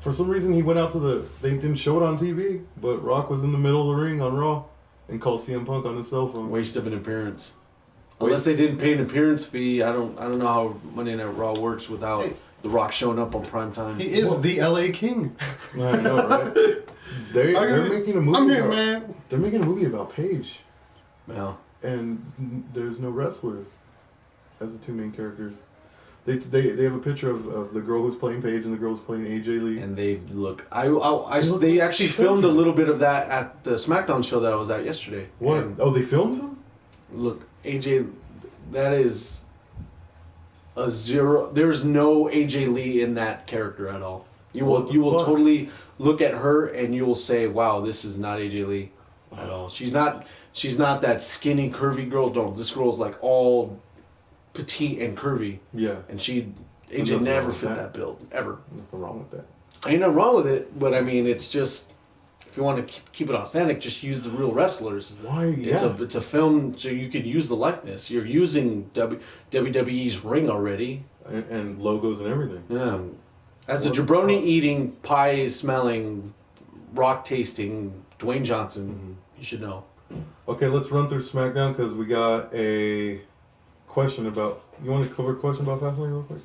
For some reason, he went out to they didn't show it on TV, but Rock was in the middle of the ring on Raw and called CM Punk on his cell phone. Waste of an appearance. Unless they didn't pay an appearance fee, I don't know how Monday Night Raw works without The Rock showing up on prime time. He is the LA King. I know, right? They're making a movie. I'm here, man. They're making a movie about Paige, Yeah. and there's no wrestlers as the two main characters. They have a picture of the girl who's playing Paige and the girl who's playing AJ Lee. And they look. They actually filmed a little bit of that at the Smackdown show that I was at yesterday. What? And Oh, they filmed him? look, AJ, that is a zero. There's no AJ Lee in that character at all. You will totally look at her and you will say, "Wow, this is not AJ Lee at all." She's not that skinny, curvy girl. This girl's like all petite and curvy. Yeah. And AJ never fit that build ever. Nothing wrong with that. Ain't nothing wrong with it, but I mean, it's just if you want to keep it authentic, just use the real wrestlers. Why? Yeah. It's a film, so you could use the likeness. You're using WWE's ring already, and logos and everything. yeah. As the jabroni eating, pie smelling, rock tasting Dwayne Johnson, you should know. Okay, let's run through SmackDown because we got a question about. You want to cover a question about Fastlane real quick?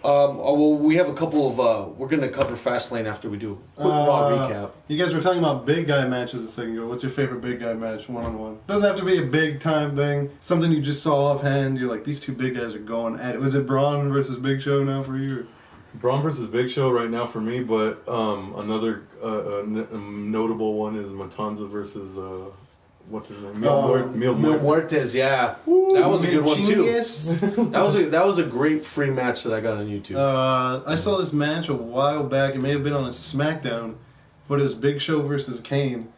Well, we have a couple of. We're gonna cover Fastlane after we do a quick Raw recap. You guys were talking about big guy matches a second ago. What's your favorite big guy match, one-on-one? Doesn't have to be a big time thing. Something you just saw offhand. You're like, these two big guys are going at it. Was it Braun versus Big Show now for you? Braun versus Big Show right now for me, but another notable one is Matanza versus what's his name? Mil Muertes, yeah. Ooh, that was a good one too. genius. That was a great free match that I got on YouTube. I saw this match a while back. It may have been on a SmackDown, but it was Big Show versus Kane,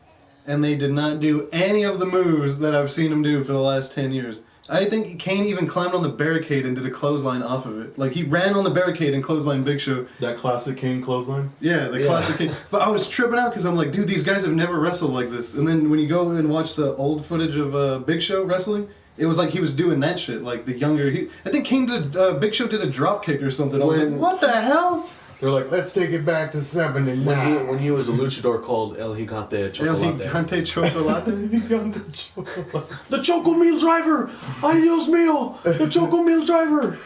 and they did not do any of the moves that I've seen him do for the last 10 years. I think Kane even climbed on the barricade and did a clothesline off of it. Like, he ran on the barricade and clothesline Big Show. That classic Kane clothesline? Yeah, the classic Kane. But I was tripping out because I'm like, dude, these guys have never wrestled like this. And then when you go and watch the old footage of Big Show wrestling, it was like he was doing that shit. Like, the younger... I think Big Show did a drop kick or something. I was like, what the hell? They're like, let's take it back to 79. When he was a luchador called El Gigante Chocolate. El Gigante Chocolate? The Choco Meal Driver! Ay Dios mío! The Choco Meal Driver!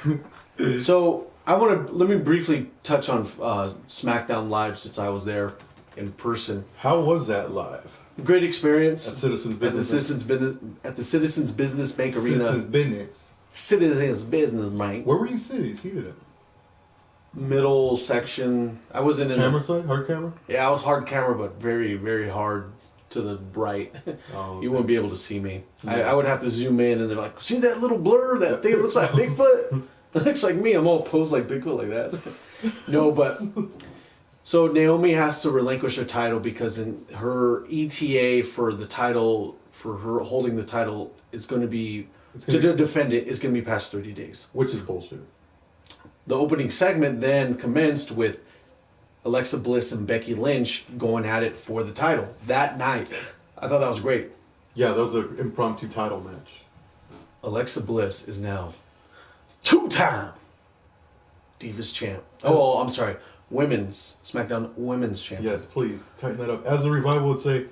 So, let me briefly touch on SmackDown Live since I was there in person. How was that live? Great experience. At Citizens Business. At the Citizens Business Bank Arena. Citizens Business. Citizens Business Bank. Where were you seated at? Middle section. I wasn't in camera side, hard camera. Yeah, I was hard camera, but very, very hard to the right. Oh, you wouldn't be able to see me. I would have to zoom in, and they're like, "See that little blur? That thing looks like Bigfoot. It looks like me. I'm all posed like Bigfoot like that." No, but so Naomi has to relinquish her title because in her ETA for the title, for her holding the title, is going to be defend it is going to be past 30 days, which is bullshit. The opening segment then commenced with Alexa Bliss and Becky Lynch going at it for the title that night. I thought that was great. Yeah, that was an impromptu title match. Alexa Bliss is now two-time Divas champ. Oh, I'm sorry. SmackDown Women's champion. Yes, please, tighten that up. As the Revival would say,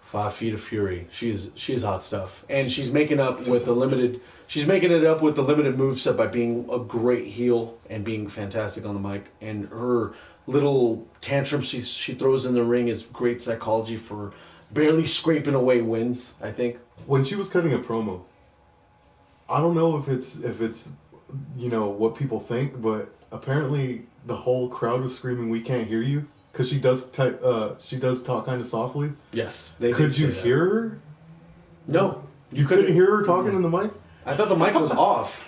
5 Feet of Fury. She is hot stuff. And she's making up with the limited... She's making it up with the limited moveset by being a great heel and being fantastic on the mic. And her little tantrum she throws in the ring is great psychology for barely scraping away wins, I think. When she was cutting a promo, I don't know if it's what people think, but apparently the whole crowd was screaming, "We can't hear you," because she does talk kind of softly. Yes. Could you hear her? No. You couldn't hear her talking in the mic? I thought the mic was off.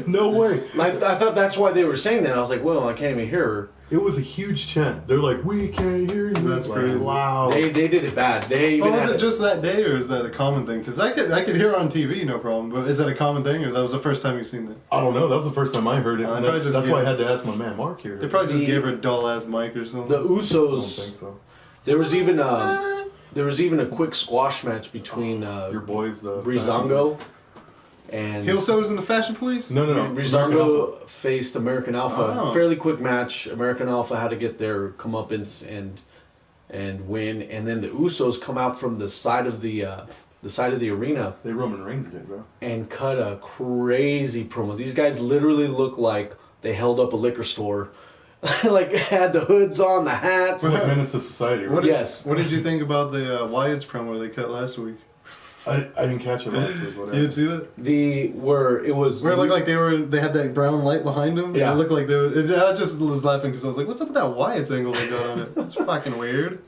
No way. I thought that's why they were saying that. I was like, well, I can't even hear her. It was a huge chant. They're like, "We can't hear you." That's crazy. Wow. They did it bad. Was it just that day, or is that a common thing? Because I could hear her on TV, no problem. But is that a common thing, or that was the first time you've seen that? I don't know. That was the first time I heard it. That's why I had to ask my man Mark here. They probably just gave her a dull ass mic or something. The Usos. I don't think so. There was even a quick squash match between your boys, Breezango and Hilsos and the Fashion Police? No. Breezango faced American Alpha. Oh. Fairly quick match. American Alpha had to get their comeuppance and win, and then the Usos come out from the side of the arena. They Roman Reigns did, bro. And cut a crazy promo. These guys literally look like they held up a liquor store. Like, had the hoods on, the hats. We're like Menace to Society, right? Yes. What did you think about the Wyatt's promo they cut last week? I didn't catch it last week. You didn't see that? Where it looked like they had that brown light behind them. Yeah. It looked like I just was laughing because I was like, what's up with that Wyatt's angle they got on it? That's fucking weird.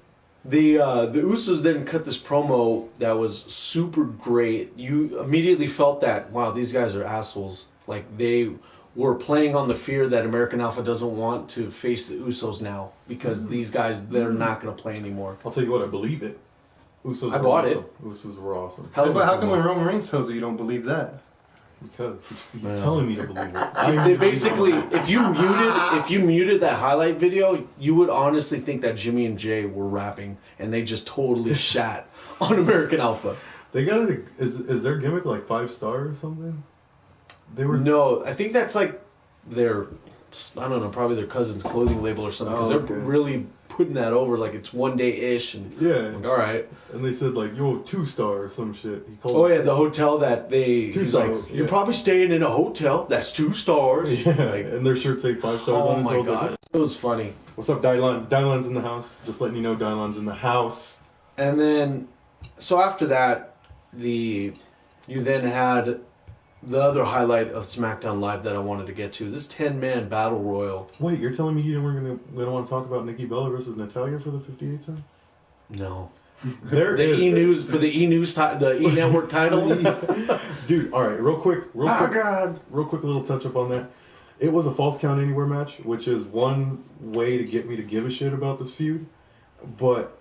The Usos didn't cut this promo that was super great. You immediately felt that, wow, these guys are assholes. Like, they were playing on the fear that American Alpha doesn't want to face the Usos now because these guys, they're not going to play anymore. I'll tell you what, I believe it. Usos I were bought awesome. it. Usos were awesome. But how come when Roman Reigns tells you don't believe that? Because he's telling me to believe it. They basically, if you muted that highlight video, you would honestly think that Jimmy and Jay were rapping, and they just totally shat on American Alpha. They got it. Is their gimmick like 5 stars or something? They were. No, I think that's like their, I don't know, probably their cousin's clothing label or something. Because they're really putting that over like it's one day ish, and Yeah. like, all right. And they said like, yo, 2 star or some shit. He called. Oh yeah, the hotel that Two he's stars, like, you're probably staying in a hotel that's 2 stars. Yeah. Like, And their shirts say 5 stars oh on it. So I my was god, like, it was funny. what's up, Dylan? Dylan's in the house. Just letting you know, Dylan's in the house. And then, so after that, you then had the other highlight of SmackDown Live that I wanted to get to. This 10-man battle royal. Wait, you're telling me we don't want to talk about Nikki Bella versus Natalya for the 58th time? No. There The is E News for the E News the E Network title. Dude, all right, real quick, God. real quick, little touch up on that. It was a false count anywhere match, which is one way to get me to give a shit about this feud. But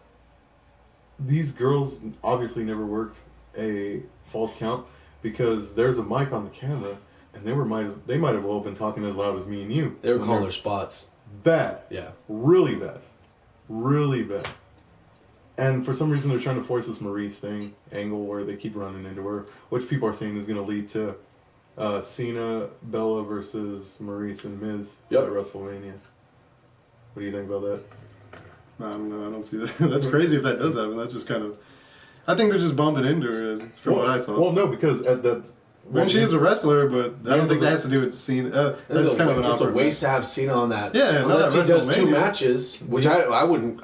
these girls obviously never worked a false count because there's a mic on the camera, and they might have well been talking as loud as me and you. They were calling their spots. Bad. Yeah. Really bad. Really bad. And for some reason, they're trying to force this Maurice thing angle where they keep running into her, which people are saying is going to lead to Cena, Bella versus Maurice and Miz at WrestleMania. What do you think about that? I don't see that. That's crazy if that does happen. That's just kind of... I think they're just bumping into her from what I saw. Well, no, because at the... Well, she is a wrestler, but I don't think that has to do with Cena. That's kind of an It's a waste to have Cena on that. Yeah, unless he does 2 WrestleMania. matches, which I wouldn't.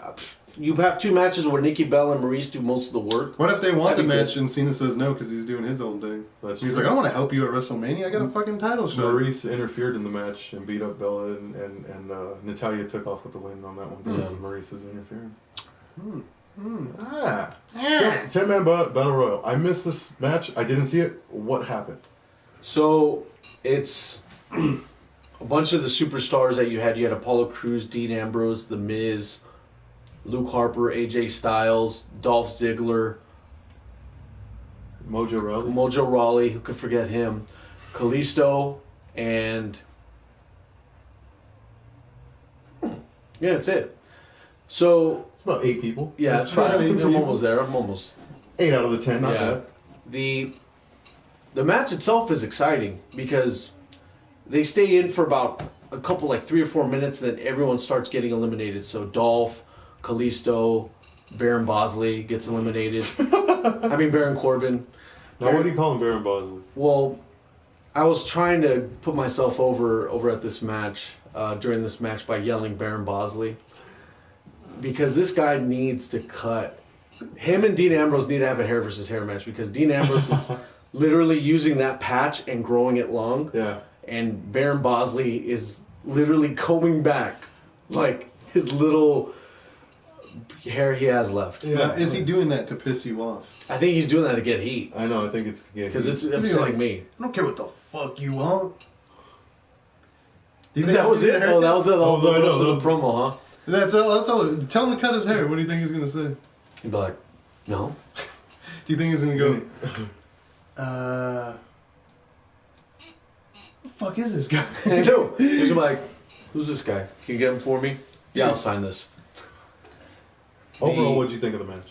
You have 2 matches where Nikki Bella and Maurice do most of the work. What if they want the That'd be match and Cena says no because he's doing his own thing? That's He's true. like, I don't want to help you at WrestleMania. I got a fucking title shot. Maurice interfered in the match and beat up Bella, and Natalya took off with the win on that one because of Maurice's interference. So, 10-man battle royal. I missed this match. I didn't see it. What happened? So it's a bunch of the superstars that you had. You had Apollo Crews, Dean Ambrose, The Miz, Luke Harper, AJ Styles, Dolph Ziggler, Mojo Rawley, who could forget him, Kalisto, and yeah, that's it. So It's about 8 people. yeah, That's it's fine. about 8 I'm people. almost there. I'm almost. 8 out of the 10, not bad. The match itself is exciting because they stay in for about a couple, like 3 or 4 minutes, then everyone starts getting eliminated. So Dolph, Kalisto, Baron Bosley gets eliminated. Baron Corbin. Now, what do you call him, Baron Bosley? Well, I was trying to put myself over at this match, during this match by yelling Baron Bosley. Because this guy needs to cut. Him and Dean Ambrose need to have a hair versus hair match because Dean Ambrose is literally using that patch and growing it long. Yeah. And Baron Bosley is literally combing back like his little hair he has left. Yeah. Now, is he doing that to piss you off? I think he's doing that to get heat. I know, I think it's... Because it's He's upsetting like, me. I don't care what the fuck you want. Do you think That that's was gonna be it? the Oh, that was haircut? the I know, rest of that the was- promo, huh? That's all. Tell him to cut his hair. What do you think he's gonna say? He'd be like, no. Do you think he's gonna go? The fuck is this guy? I know. He's like, who's this guy? Can you get him for me? Yeah, I'll sign this. Overall, what'd you think of the match?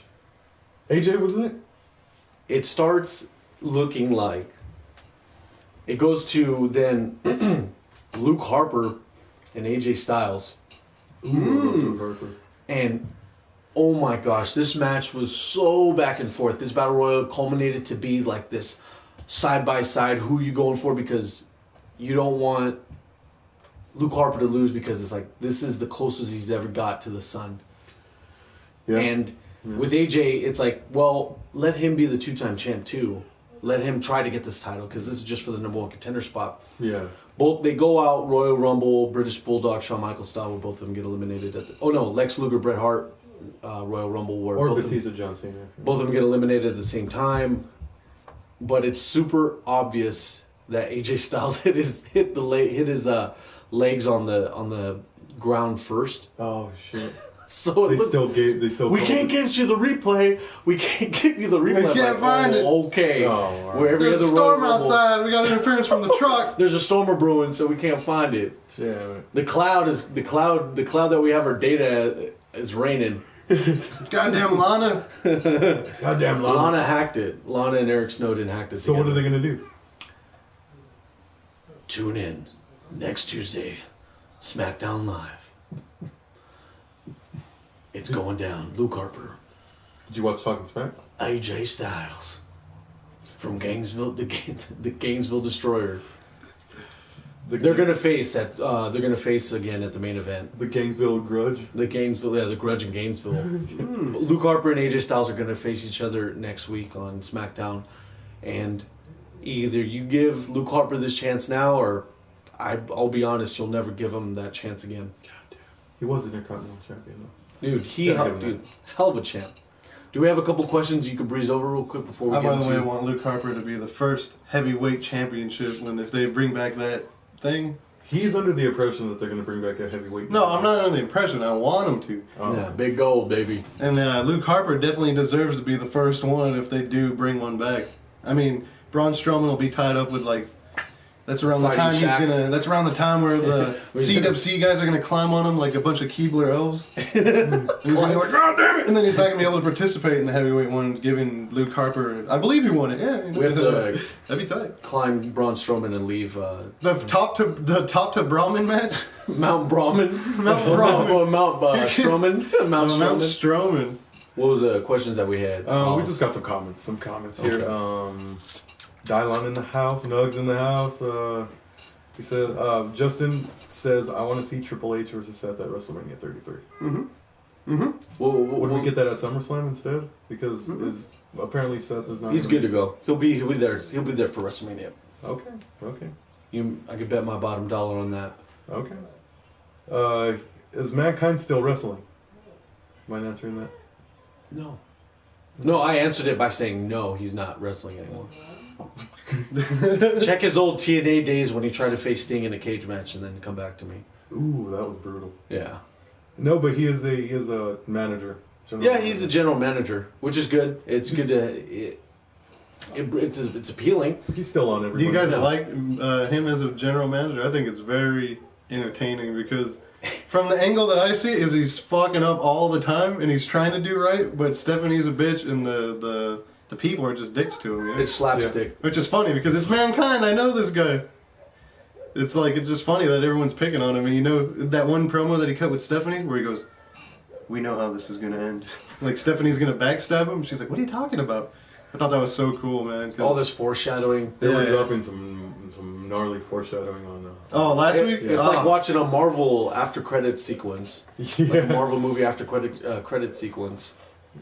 AJ was in it? It starts looking like it goes to then Luke Harper and AJ Styles. Luke Harper. And oh my gosh, this match was so back and forth. This battle royal culminated to be like this side by side. Who you going for? Because you don't want Luke Harper to lose because it's like this is the closest he's ever got to the Sun. Yeah. And With AJ, it's like, well, let him be the 2-time champ too. Let him try to get this title because this is just for the number 1 contender spot. Yeah. Both they go out Royal Rumble, British Bulldog, Shawn Michaels style, where both of them get eliminated. Lex Luger, Bret Hart, Royal Rumble, where Or both Batista, John Cena. both of them get eliminated at the same time. But it's super obvious that AJ Styles hit his legs on the ground first. Oh shit. So They still we can't give you the replay. We can't give you the replay. We can't find it. Okay. Oh, Where every There's other a storm Royal Rumble- outside. We got interference from the truck. There's a storm brewing, so we can't find it. Yeah. The cloud that we have our data is raining. Goddamn Lana. Goddamn Lana. Lana hacked it. Lana and Eric Snowden hacked it. So what are together. they gonna do? Tune in next Tuesday, Smackdown Live. It's going down. Luke Harper, Did you watch Talking Smack? AJ Styles, from Gainesville, the Gainesville Destroyer. They're gonna face again at the main event. The Gainesville Grudge. The Grudge in Gainesville. Luke Harper and AJ Styles are gonna face each other next week on SmackDown, and either you give Luke Harper this chance now, or I'll be honest, you'll never give him that chance again. God damn. He was an Intercontinental Champion though. Dude, Yeah, hell of a champ. Do we have a couple questions you could breeze over real quick before we I, get by the way, into? want Luke Harper to be the first heavyweight championship if they bring back that thing. He's under the impression that they're going to bring back a heavyweight. No, I'm not under the impression. I want him to. Oh. Yeah, big gold, baby. And Luke Harper definitely deserves to be the first one if they do bring one back. I mean, Braun Strowman will be tied up with that's around the time Fighting Shaq. That's around the time where the CWC guys are gonna climb on him like a bunch of Keebler elves. And he's gonna be like, God damn it! And then he's not gonna be able to participate in the heavyweight one, giving Luke Harper. I believe he won it. Yeah, We have to that'd be tight. climb Braun Strowman and leave The top to Brahmin match. Mount Brahman. Mount Brahman. Mount Strowman. Mount Mount Strowman. Strowman. What was the questions that we had? We just got some comments here. Okay. Dylon in the house, Nugs in the house. He said, Justin says, I want to see Triple H versus Seth at WrestleMania 33. Would we get that at SummerSlam instead? Because apparently Seth is not. He's good to go. He'll be there. He'll be there for WrestleMania. Okay. I could bet my bottom dollar on that. Okay. Is Mankind still wrestling? Mind answering that? No. No, I answered it by saying no. He's not wrestling anymore. Check his old TNA days when he tried to face Sting in a cage match and then come back to me. Ooh, that was brutal. Yeah. No, but he is a manager. Yeah, he's the general manager, which is good. It's good to. It's appealing. He's still on every. Do you guys like him as a general manager? I think it's very entertaining because from the angle that I see is he's fucking up all the time and he's trying to do right, but Stephanie's a bitch and the people are just dicks to him. You know? It's slapstick. Which is funny because it's Mankind. I know this guy. It's just funny that everyone's picking on him. And you know that one promo that he cut with Stephanie where he goes, "We know how this is gonna end." Like Stephanie's gonna backstab him. She's like, "What are you talking about?" I thought that was so cool, man. All this foreshadowing. They were dropping some gnarly foreshadowing on. Last week It's like watching a Marvel after credit sequence. Yeah. Like a Marvel movie after credit sequence.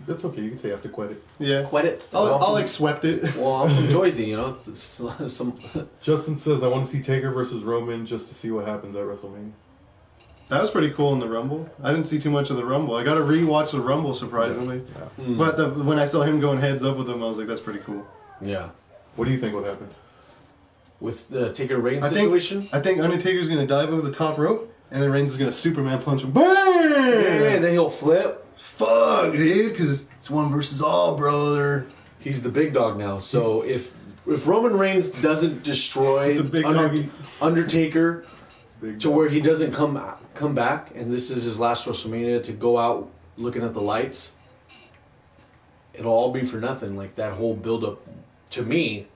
That's okay. You can say after credit. Yeah. Credit. I'll swept it. Well, I'm from Joythy, you know. Some. Justin says, I want to see Taker versus Roman just to see what happens at WrestleMania. That was pretty cool in the Rumble. I didn't see too much of the Rumble. I got to rewatch the Rumble, surprisingly. Yeah. But when I saw him going heads up with him, I was like, that's pretty cool. Yeah. What do you think would happen? With the Taker Reigns situation? I think Undertaker's going to dive over the top rope, and then Reigns is going to Superman punch him. BAM! Yeah, and then he'll flip. Fuck, dude, because it's one versus all, brother. He's the big dog now. So if Roman Reigns doesn't destroy The big doggy. Undertaker Big to where he doesn't come back, and this is his last WrestleMania to go out looking at the lights, it'll all be for nothing. Like that whole build up to me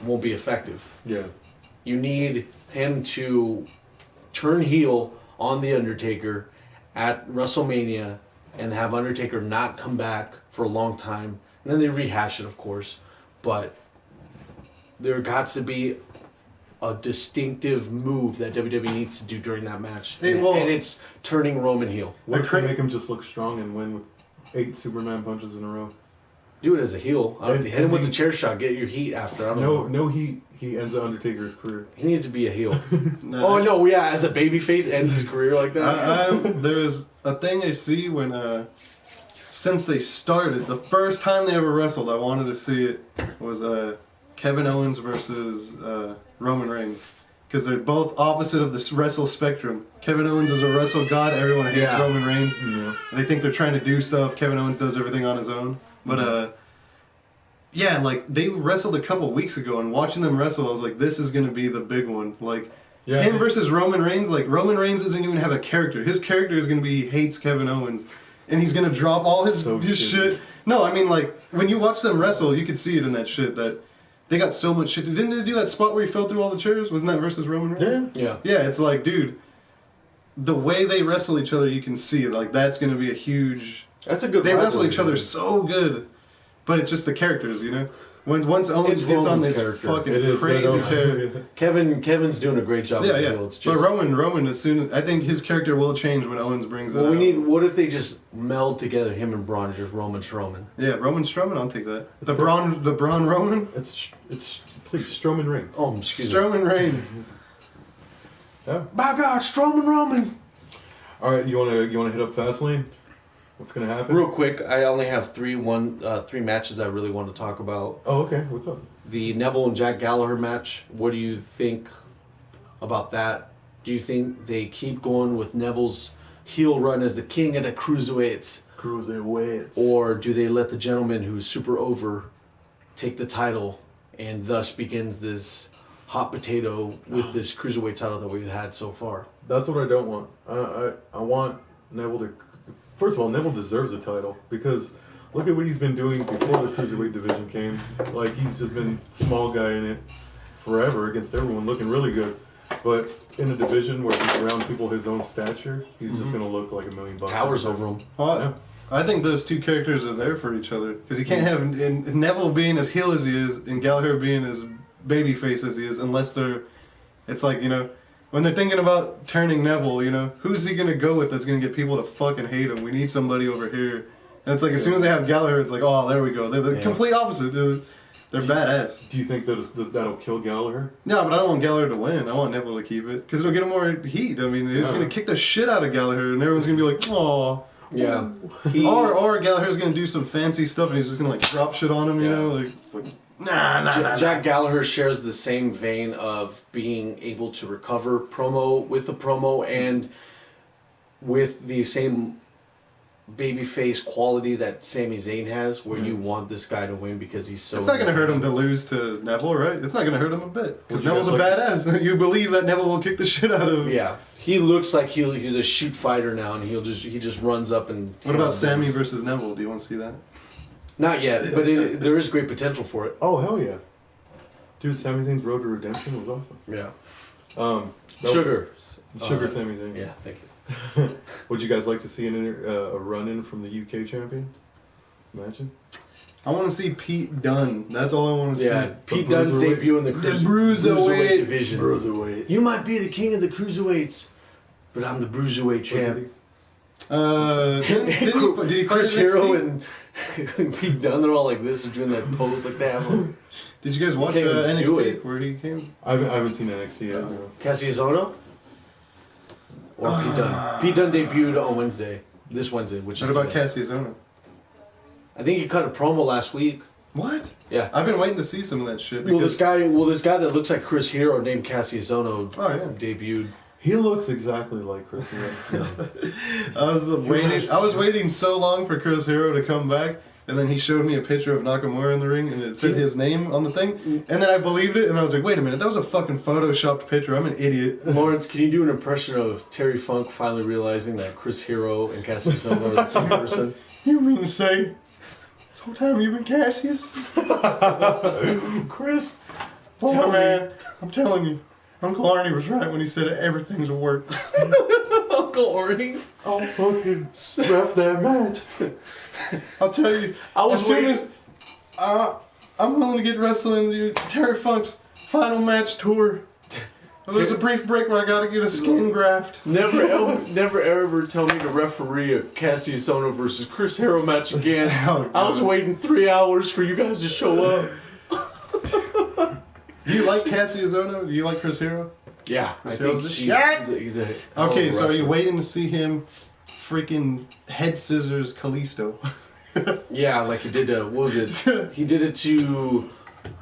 won't be effective. Yeah. You need him to turn heel on the Undertaker at WrestleMania and have Undertaker not come back for a long time. And then they rehash it, of course. But there got to be a distinctive move that WWE needs to do during that match. Hey, and it's turning Roman heel. What if they make him just look strong and win with 8 Superman punches in a row. Do it as a heel. Hit him with the chair shot. Get your heat after. I don't know. No, he ends the Undertaker's career. He needs to be a heel. No, Oh no, yeah, as a babyface ends his career like that. There is a thing I see when, since they started, the first time they ever wrestled, I wanted to see it, was Kevin Owens versus Roman Reigns. Because they're both opposite of this wrestle spectrum. Kevin Owens is a wrestle god, everyone hates Roman Reigns. Yeah. They think they're trying to do stuff, Kevin Owens does everything on his own. But, yeah, like, they wrestled a couple weeks ago, and watching them wrestle, I was like, this is going to be the big one. Like, him versus Roman Reigns, like, Roman Reigns doesn't even have a character. His character is going to be he hates Kevin Owens. And he's going to drop all his shit. No, I mean, like, when you watch them wrestle, you could see it in that shit, that they got so much shit. Didn't they do that spot where he fell through all the chairs? Wasn't that versus Roman Reigns? Yeah. Yeah, it's like, dude, the way they wrestle each other, you can see, like, that's going to be a huge... That's a good They wrestle rivalry, each other man. so good. But it's just the characters, you know? Once Owens gets on this fucking crazy tear. Kevin's doing a great job. Yeah, as a yeah. heel. It's just, But Roman, as soon as... I think his character will change when Owens brings it well, out. what if they just meld together him and Braun, just Roman Strowman? Yeah, Roman Strowman, I'll take that. The Braun Roman? It's please, Strowman Reigns. Oh, excuse me. Strowman Reigns. Yeah. By God, Strowman Roman. All right, you wanna hit up Fastlane? What's gonna happen? Real quick, I only have three matches I really want to talk about. Oh, okay. What's up? The Neville and Jack Gallagher match. What do you think about that? Do you think they keep going with Neville's heel run as the king of the cruiserweights? Or do they let the gentleman who's super over take the title and thus begins this hot potato with this cruiserweight title that we've had so far? That's what I don't want. I want Neville to... First of all, Neville deserves a title because look at what he's been doing before the cruiserweight division came. Like, he's just been small guy in it forever against everyone, looking really good. But in a division where he's around people his own stature, he's just going to look like $1 million. Towers over him. Well, I think those two characters are there for each other. Because you can't have Neville being as heel as he is and Gallagher being as babyface as he is unless they're... It's like, you know... When they're thinking about turning Neville, you know, who's he going to go with that's going to get people to fucking hate him? We need somebody over here. And it's like, as soon as they have Gallagher, it's like, oh, there we go. They're the complete opposite. They're badass. Do you think that'll kill Gallagher? No, but I don't want Gallagher to win. I want Neville to keep it. Because it'll get him more heat. I mean, he's going to kick the shit out of Gallagher, and everyone's going to be like, oh. Yeah. Or Gallagher's going to do some fancy stuff, and he's just going to, like, drop shit on him, you know? Like nah. Jack Gallagher shares the same vein of being able to recover promo with the promo and with the same babyface quality that Sami Zayn has, where you want this guy to win because he's so... It's not going to hurt him to lose to Neville, right? It's not going to hurt him a bit. Because Would you Neville's a guys badass. You believe that Neville will kick the shit out of him. Yeah. He looks like he's a shoot fighter now, and he just runs up and... What about Sami versus Neville? Do you want to see that? Not yet, but there is great potential for it. Oh, hell yeah. Dude, Sami Zayn's Road to Redemption was awesome. Yeah. Sugar Sami Zayn. Yeah, thank you. Would you guys like to see a run-in from the UK champion? Imagine. I want to see Pete Dunne. That's all I want to see. Yeah, Pete Dunne's debut in the Bruiserweight division. Bruiserweight. You might be the king of the cruiserweights, but I'm the Bruiserweight champ. Did he Chris fight Hero NXT? and Pete Dunne, they're all like this, they're doing that pose like that. Did you guys watch Can't even do NXT it. where he came? I haven't seen NXT yet. No. Cassius Ohno? Or Pete Dunne? Pete Dunne debuted on this Wednesday, which What is about today. Cassius Ohno? I think he cut a promo last week. What? Yeah. I've been waiting to see some of that shit. Well, Because, this guy that looks like Chris Hero named Cassius Ohno debuted. He looks exactly like Chris Hero. I was waiting so long for Chris Hero to come back, and then he showed me a picture of Nakamura in the ring, and it said his name on the thing, and then I believed it, and I was like, wait a minute, that was a fucking photoshopped picture. I'm an idiot. Lawrence, can you do an impression of Terry Funk finally realizing that Chris Hero and Cassius Ohno are the same person? You mean to say this whole time you've been Cassius? Chris, Oh man, I'm telling you, Uncle Arnie was right when he said everything's a work. Uncle Arnie. I'll fucking ref that match. I'll tell you, as soon as I'm willing to get wrestling, dude, Terry Funk's final match tour. Well, there's a brief break where I gotta get a skin graft. Never ever tell me to referee a Cassius Ohno versus Chris Hero match again. Oh, I was waiting 3 hours for you guys to show up. Do you like Cassius Ohno? Do you like Chris Hero? Yeah, Chris I Hero's think the shit. he's a Okay, so are you wrestler. waiting to see him freaking head scissors Kalisto? Yeah, like he did. What was it? He did it to.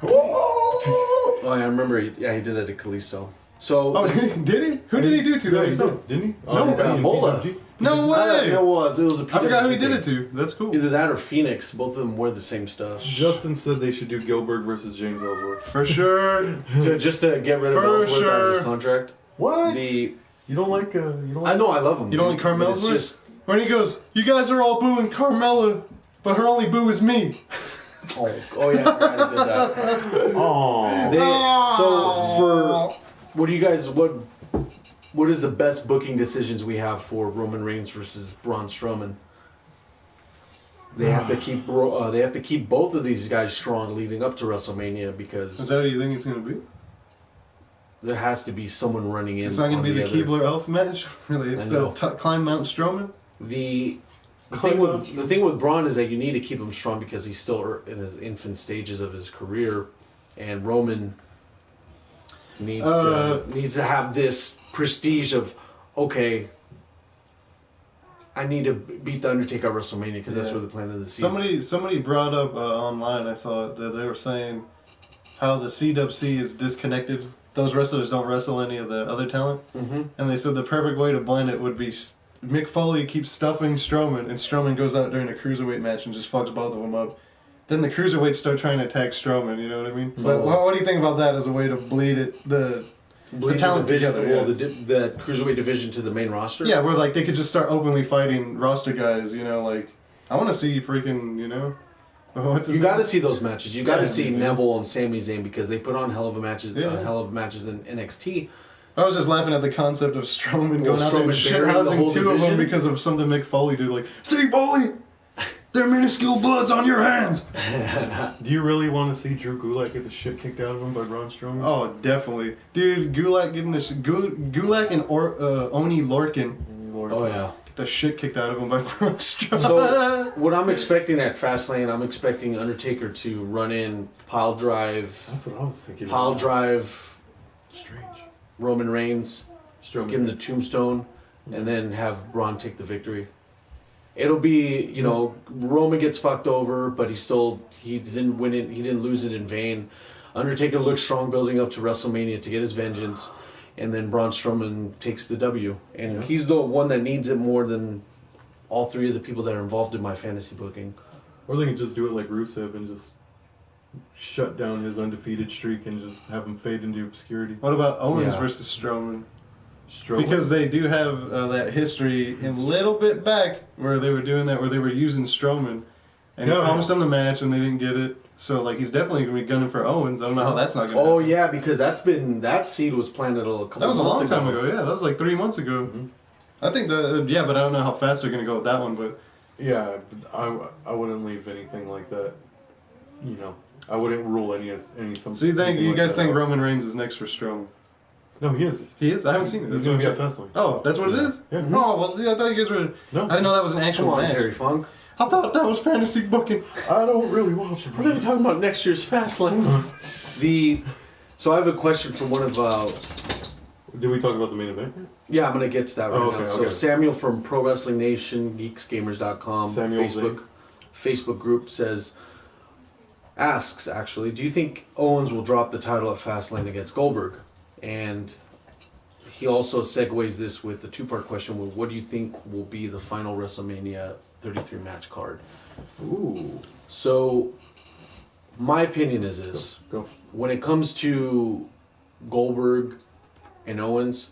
Oh, I remember. He did that to Kalisto. So. Oh, did he? Who did he do to No, though? he did, didn't he? No, Mola. No way! It was a I forgot who he PWG did it thing. to. That's cool. Either that or Phoenix. Both of them wear the same stuff. Justin said they should do Gilbert versus James Ellsworth. For sure. Just to get rid of For Ellsworth out of his sure. contract. What? The You don't like? I know I love him. You don't like but Carmella? it's just When he goes, you guys are all booing Carmella, but her only boo is me. oh yeah, I forgot he did that. Oh. So for what do you guys what is the best booking decisions we have for Roman Reigns versus Braun Strowman? They have to keep both of these guys strong leading up to WrestleMania Is because that what you think it's going to be? there has to be someone running in. It's not going on to be the other. Keebler Elf match? Really? I know. Climb Mount Strowman? The thing with Braun is that you need to keep him strong because he's still in his infant stages of his career, and Roman needs to have this prestige of okay. I need to beat the Undertaker at WrestleMania because that's Yeah. where the plan of the season. Somebody brought up online, I saw it, that they were saying how the CWC is disconnected. Those wrestlers don't wrestle any of the other talent. Mm-hmm. And they said the perfect way to blend it would be Mick Foley keeps stuffing Strowman, and Strowman goes out during a cruiserweight match and just fucks both of them up. Then the cruiserweights start trying to attack Strowman, you know what I mean? But what do you think about that as a way to bleed it, the talent division, together? well, Yeah. the cruiserweight division to the main roster. Yeah, where like they could just start openly fighting roster guys, you know, like I want to see freaking, you know, what's his You name? got to see those matches. You got to Yeah, see man. Neville and Sami Zayn because they put on hell of matches Yeah. in NXT. I was just laughing at the concept of Strowman Well, going out there and Strowman burying the whole shithousing two of them division? because of something Mick Foley did. Like, see, Foley, they're minuscule bloods on your hands. Do you really want to see Drew Gulak get the shit kicked out of him by Braun Strowman? Oh, definitely, dude. Gulak getting the Gulak and Oni Lorcan Lord. Oh yeah. get the shit kicked out of him by Braun Strowman. So what I'm expecting at Fastlane, I'm expecting Undertaker to run in, pile drive, That's what I was thinking. pile drive Strange. Roman Reigns, Strowman. give him the tombstone, and then have Braun take the victory. It'll be, you know, Roman gets fucked over, but he didn't win it, he didn't lose it in vain. Undertaker looks strong building up to WrestleMania to get his vengeance, and then Braun Strowman takes the W. And he's the one that needs it more than all three of the people that are involved in my fantasy booking. Or they can just do it like Rusev and just shut down his undefeated streak and just have him fade into obscurity. What about Owens Yeah. versus Strowman? Strowman. Because they do have that history in a little bit back where they were doing that, where they were using Strowman, and he Yeah. promised them the match and they didn't get it. So like he's definitely gonna be gunning for Owens. I don't know how that's not gonna. Oh happen. yeah, because that seed was planted a couple That was a months long time ago. Yeah, that was like 3 months ago. Mhm. I think yeah, but I don't know how fast they're gonna go with that one. But Yeah, I wouldn't leave anything like that. You know, I wouldn't rule any some. so you anything like guys that think out. Roman Reigns is next for Strowman? No, he is. He is. I haven't seen it. He's That's gonna what be I'm at saying. Fastlane. Oh, that's what it is. Yeah. Oh well, yeah, I thought you guys were. No. I didn't know that was an actual Come on, match. Terry Funk. I thought that was fantasy booking. I don't really watch it. We're gonna be talking about next year's Fastlane. So I have a question from one of. Did we talk about the main event? Yeah, I'm gonna get to that right Oh, now. okay, So okay. Samuel from Pro Wrestling Nation, GeeksGamers.com, Samuel Facebook group asks actually, do you think Owens will drop the title at Fastlane against Goldberg? And he also segues this with a two-part question. Well, what do you think will be the final WrestleMania 33 match card? Ooh. So my opinion is this. Go. When it comes to Goldberg and Owens,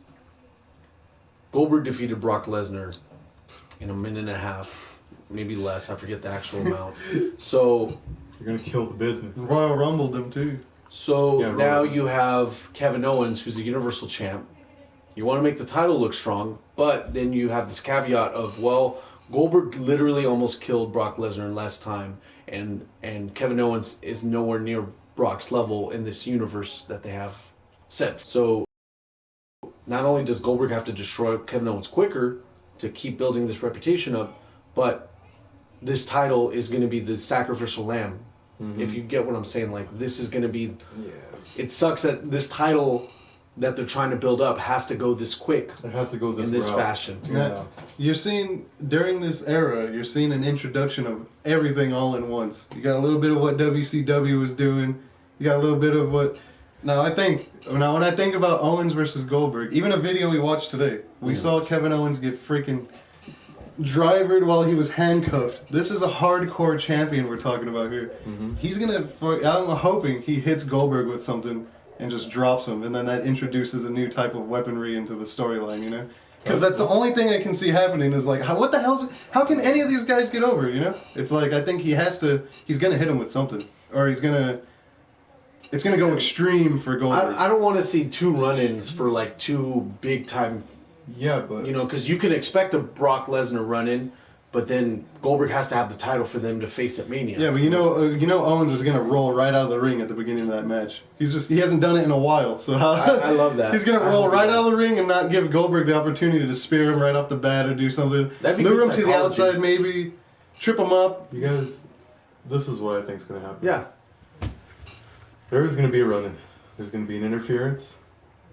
Goldberg defeated Brock Lesnar in a minute and a half, maybe less. I forget the actual amount. So You're gonna kill the business. Royal Rumbled them too. Yeah, now right. you have Kevin Owens, who's the Universal Champ. You want to make the title look strong, but then you have this caveat of, well, Goldberg literally almost killed Brock Lesnar in less time, and Kevin Owens is nowhere near Brock's level in this universe that they have set. So not only does Goldberg have to destroy Kevin Owens quicker to keep building this reputation up, but this title is going to be the sacrificial lamb. Mm-hmm. If you get what I'm saying, like this is going to be. Yeah. It sucks that this title that they're trying to build up has to go this quick. It has to go this in this route. fashion. Yeah. You're seeing during this era, you're seeing an introduction of everything all in once. You got a little bit of what WCW was doing. You got a little bit of what. Now when I think about Owens versus Goldberg, even a video we watched today, we saw Kevin Owens get freaking drivered while he was handcuffed. This is a hardcore champion we're talking about here. Mm-hmm. He's gonna. I'm hoping he hits Goldberg with something and just drops him, and then that introduces a new type of weaponry into the storyline. You know, because that's the only thing I can see happening is like, what the hell's? How can any of these guys get over? You know, it's like I think he has to. He's gonna hit him with something, or he's gonna. It's gonna go extreme for Goldberg. I don't want to see 2 run-ins for like 2 big time. Yeah, but because you can expect a Brock Lesnar run-in, but then Goldberg has to have the title for them to face at Mania. Yeah, but Owens is gonna roll right out of the ring at the beginning of that match. He hasn't done it in a while, so I love that. He's gonna roll right out of the ring and not give Goldberg the opportunity to spear him right off the bat or do something. Lure him to the outside, maybe trip him up. You guys, this is what I think is gonna happen. Yeah. There is going to be a run-in. There's going to be an interference.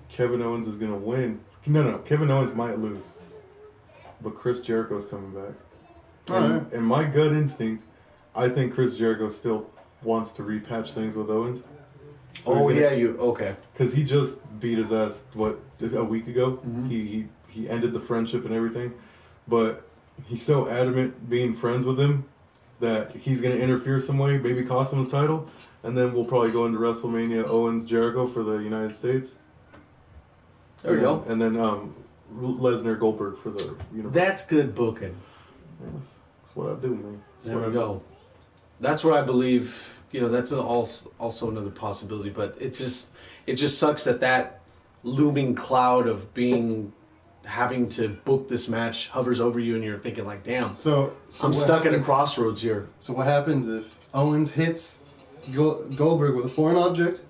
Kevin Owens is going to win. No. Kevin Owens might lose. But Chris Jericho's coming back. And my gut instinct, I think Chris Jericho still wants to repatch things with Owens. So okay. Because he just beat his ass, a week ago? Mm-hmm. He ended the friendship and everything. But he's so adamant being friends with him that he's going to interfere some way, maybe cost him the title. And then we'll probably go into WrestleMania Owens-Jericho for the United States. There we go. And then Lesnar-Goldberg for the universe. That's good booking. Yes, that's what I do, man. There we go. That's what I believe. That's also another possibility. But it just sucks that looming cloud of having to book this match hovers over you, and you're thinking like, damn. So I'm stuck at a crossroads here. So what happens if Owens hits Goldberg with a foreign object,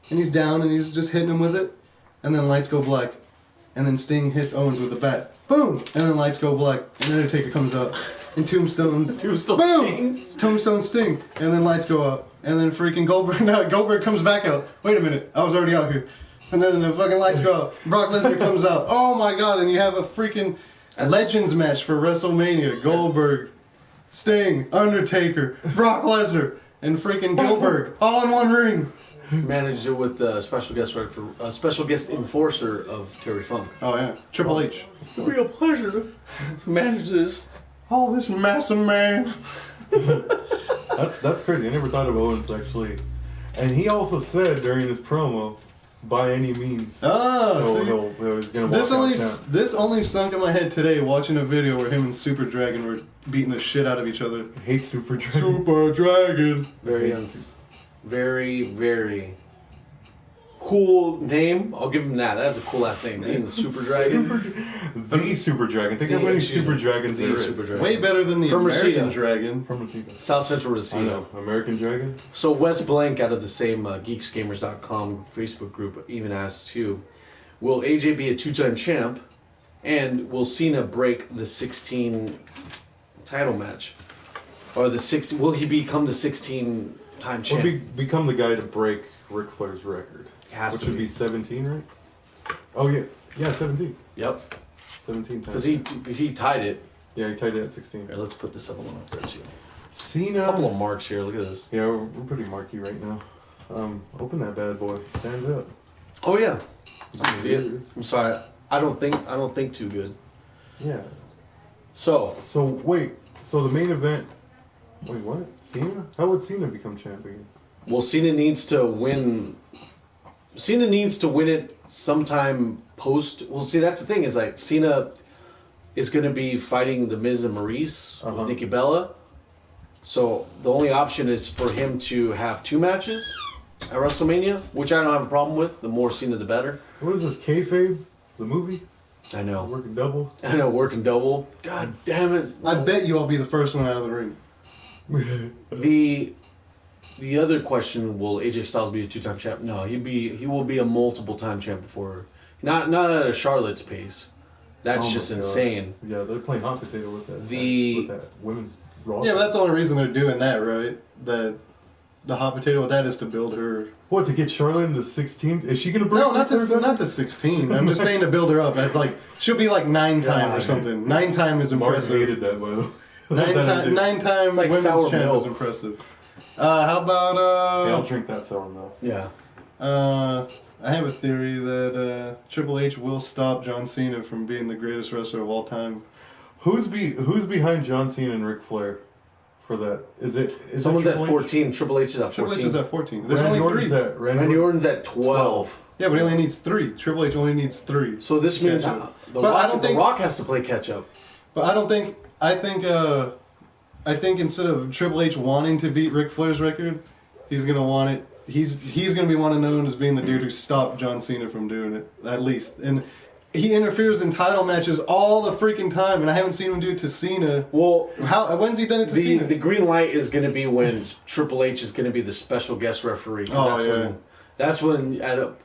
and he's down, and he's just hitting him with it, and then lights go black, and then Sting hits Owens with a bat, boom, and then lights go black, and Undertaker comes out, and Tombstone boom, Sting. Tombstone Sting, and then lights go out, and then freaking Goldberg comes back out. Wait a minute, I was already out here, and then the fucking lights go out. Brock Lesnar comes out. Oh my God, and you have a freaking Legends match for WrestleMania. Goldberg, Sting, Undertaker, Brock Lesnar. And freaking Goldberg, all in one ring. Managed it with the special guest enforcer of Terry Funk. Oh yeah, Triple H. It'd be a pleasure to manage this. Oh, this massive man. That's crazy. I never thought of Owens actually. And he also said during his promo, by any means. This only sunk in my head today watching a video where him and Super Dragon were beating the shit out of each other. I hate Super Dragon. Super Dragon. Very, very cool name. I'll give him that. That's a cool ass name. Being the Super Dragon. The Super Dragon. Think of how many Super Dragons there is. Way better than the From American Reseda. Dragon. From Reseda. South Central Reseda. I know. American Dragon. So Wes Blank out of the same geeksgamers.com Facebook group even asked too, will AJ be a 2-time champ, and will Cena break the 16 title match? Or will he become the 16-time champ? Will become the guy to break Ric Flair's record. Has which to would be 17, right? Oh yeah. Yeah, 17. Yep. 17 times. Because he tied it. Yeah, he tied it at 16. Here, let's put this other one up there too. Cena. A couple of marks here. Look at this. Yeah, we're pretty marky right now. Open that bad boy. Stand up. Oh yeah. I'm sorry. I don't think too good. Yeah. So wait. So the main event. Wait, what? Cena? How would Cena become champion? Well, Cena needs to win. Cena needs to win it sometime post. Well, see, that's the thing is like Cena is going to be fighting the Miz and Maurice with Nikki Bella. So the only option is for him to have 2 matches at WrestleMania, which I don't have a problem with. The more Cena, the better. What is this, kayfabe? The movie? I know. Working double? I know, working double. God damn it. I bet you I'll be the first one out of the ring. The other question, will AJ Styles be a 2-time champ? No, he will be a multiple-time champ before Not at a Charlotte's pace. That's Oh my just God. insane. Yeah, they're playing hot potato with that. The- with that women's Raw. Yeah, but that's the only reason they're doing that, right? The hot potato with that is to build her. What, to get Charlotte into 16? Is she gonna break? No, not Ric Flair to 16. I'm just saying to build her up as like she'll be like 9-time or something. 9-time is Mark impressive. hated that, by the way. 9-time like women's sour champ milk. is impressive. How about Yeah, I'll drink that sour milk. Yeah. I have a theory that Triple H will stop John Cena from being the greatest wrestler of all time. Who's behind John Cena and Ric Flair for that? Is Someone's it at Triple H? 14. Triple H is at 14. Triple H is at 14. There's Randy only Orton's 3. Randy Orton's at 12. Yeah, but he only needs 3. Triple H only needs 3. So this means Catch up. the But I Rock, don't the think- Rock has to play catch up. But I don't think. I think instead of Triple H wanting to beat Ric Flair's record, he's gonna want it. He's gonna be wanted known as being the dude who stopped John Cena from doing it, at least. And he interferes in title matches all the freaking time, and I haven't seen him do it to Cena. Well, When's he done it to the Cena? green light is going to be when Triple H is going to be the special guest referee. 'Cause Oh, that's yeah. That's when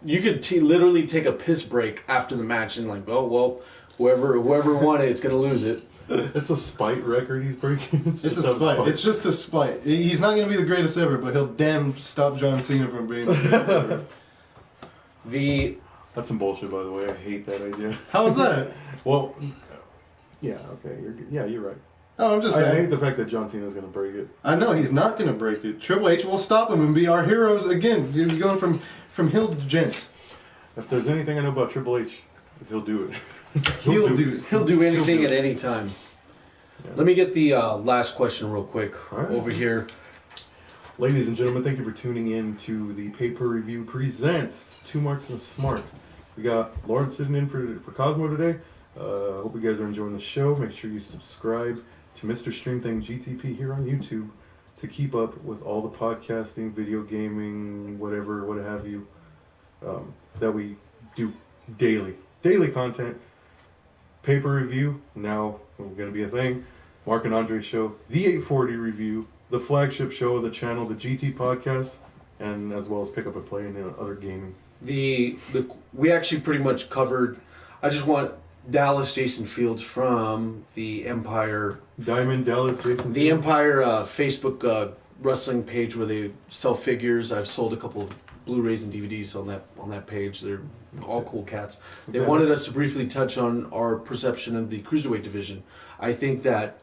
you could literally take a piss break after the match and like, oh well, whoever won it, it's going to lose it. It's a spite record he's breaking. It's a just out of spite. It's just a spite. He's not going to be the greatest ever, but he'll damn stop John Cena from being the greatest ever. That's some bullshit, by the way. I hate that idea. How is that? Well, yeah, okay, you're right. Oh, I'm just I saying. hate the fact that John Cena's gonna break it. I know he's not going to break it. Triple H will stop him and be our heroes again. He's going from hill to gent. If there's anything I know about Triple H, is he'll do it. He'll do it. He'll do anything at any time. Yeah. Let me get the last question real quick All right. over here. Ladies and gentlemen, thank you for tuning in to the Paper Review Presents Two Marks and a Smart. We got Lauren sitting in for Cosmo today. Hope you guys are enjoying the show. Make sure you subscribe to Mr.StreamThing GTP here on YouTube to keep up with all the podcasting, video gaming, whatever, what have you, that we do daily. Daily content. Paper review, now going to be a thing. Mark and Andre show, the 840 review, the flagship show of the channel, the GT podcast, and as well as pick up and play and other gaming. We actually pretty much covered. I just want Dallas Jason Fields from the Empire. Diamond, Dallas, Jason. The Empire Facebook wrestling page where they sell figures. I've sold a couple of Blu-rays and DVDs on that page. They're all cool cats. They wanted us to briefly touch on our perception of the cruiserweight division. I think that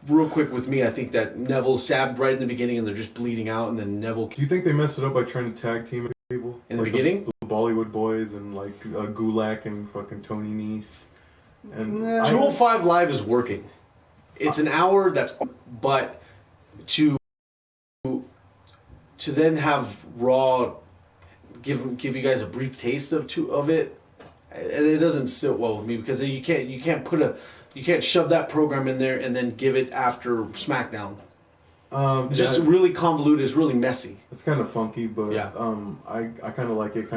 real quick with me, I think that Neville stabbed right in the beginning and they're just bleeding out, and then Neville. Do you think they messed it up by trying to tag team people In the Like beginning? The Bollywood boys and like Gulak and fucking Tony Nese. And 205 Live is working. It's an hour. But to then have Raw give you guys a brief taste of it, it doesn't sit well with me because you can't shove that program in there and then give it after SmackDown. It's just really convoluted. It's really messy. It's kind of funky, but Yeah. I kind of like it.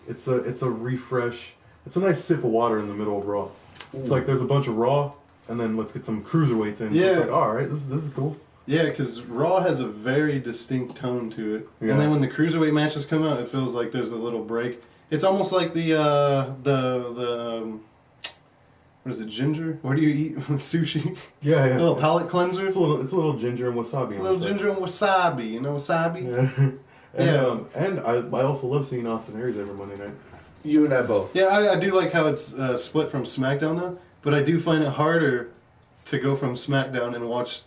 It's a refresh. It's a nice sip of water in the middle of Raw. It's like there's a bunch of Raw, and then let's get some cruiserweights in. Yeah. It's like, all right, this is cool. Yeah, because Raw has a very distinct tone to it. Yeah. And then when the cruiserweight matches come out, it feels like there's a little break. It's almost like the what is it, ginger? What do you eat with sushi? Yeah, A little palate cleanser. It's a little ginger and wasabi. It's a on little the side. ginger and wasabi. You know wasabi? Yeah. Yeah. And I also love seeing Austin Aries every Monday night. You and I both. Yeah, I do like how it's split from SmackDown though. But I do find it harder to go from SmackDown and watch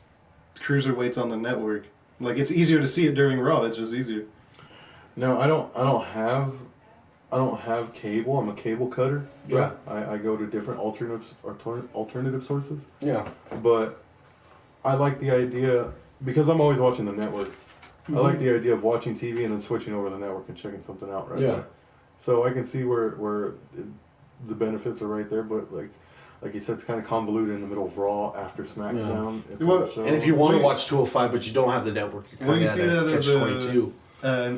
cruiserweights on the network. Like it's easier to see it during Raw. It's just easier. No, I don't have cable. I'm a cable cutter. Yeah. I go to different alternative sources. Yeah. But I like the idea because I'm always watching the network. I like the idea of watching TV and then switching over to the network and checking something out right Yeah. there. So I can see where the benefits are right there, but like you said, it's kind of convoluted in the middle of Raw after SmackDown. It's Well, a show. And if you want to watch 205 but you don't have the network, you're Well, kind you of see at that a as catch-22.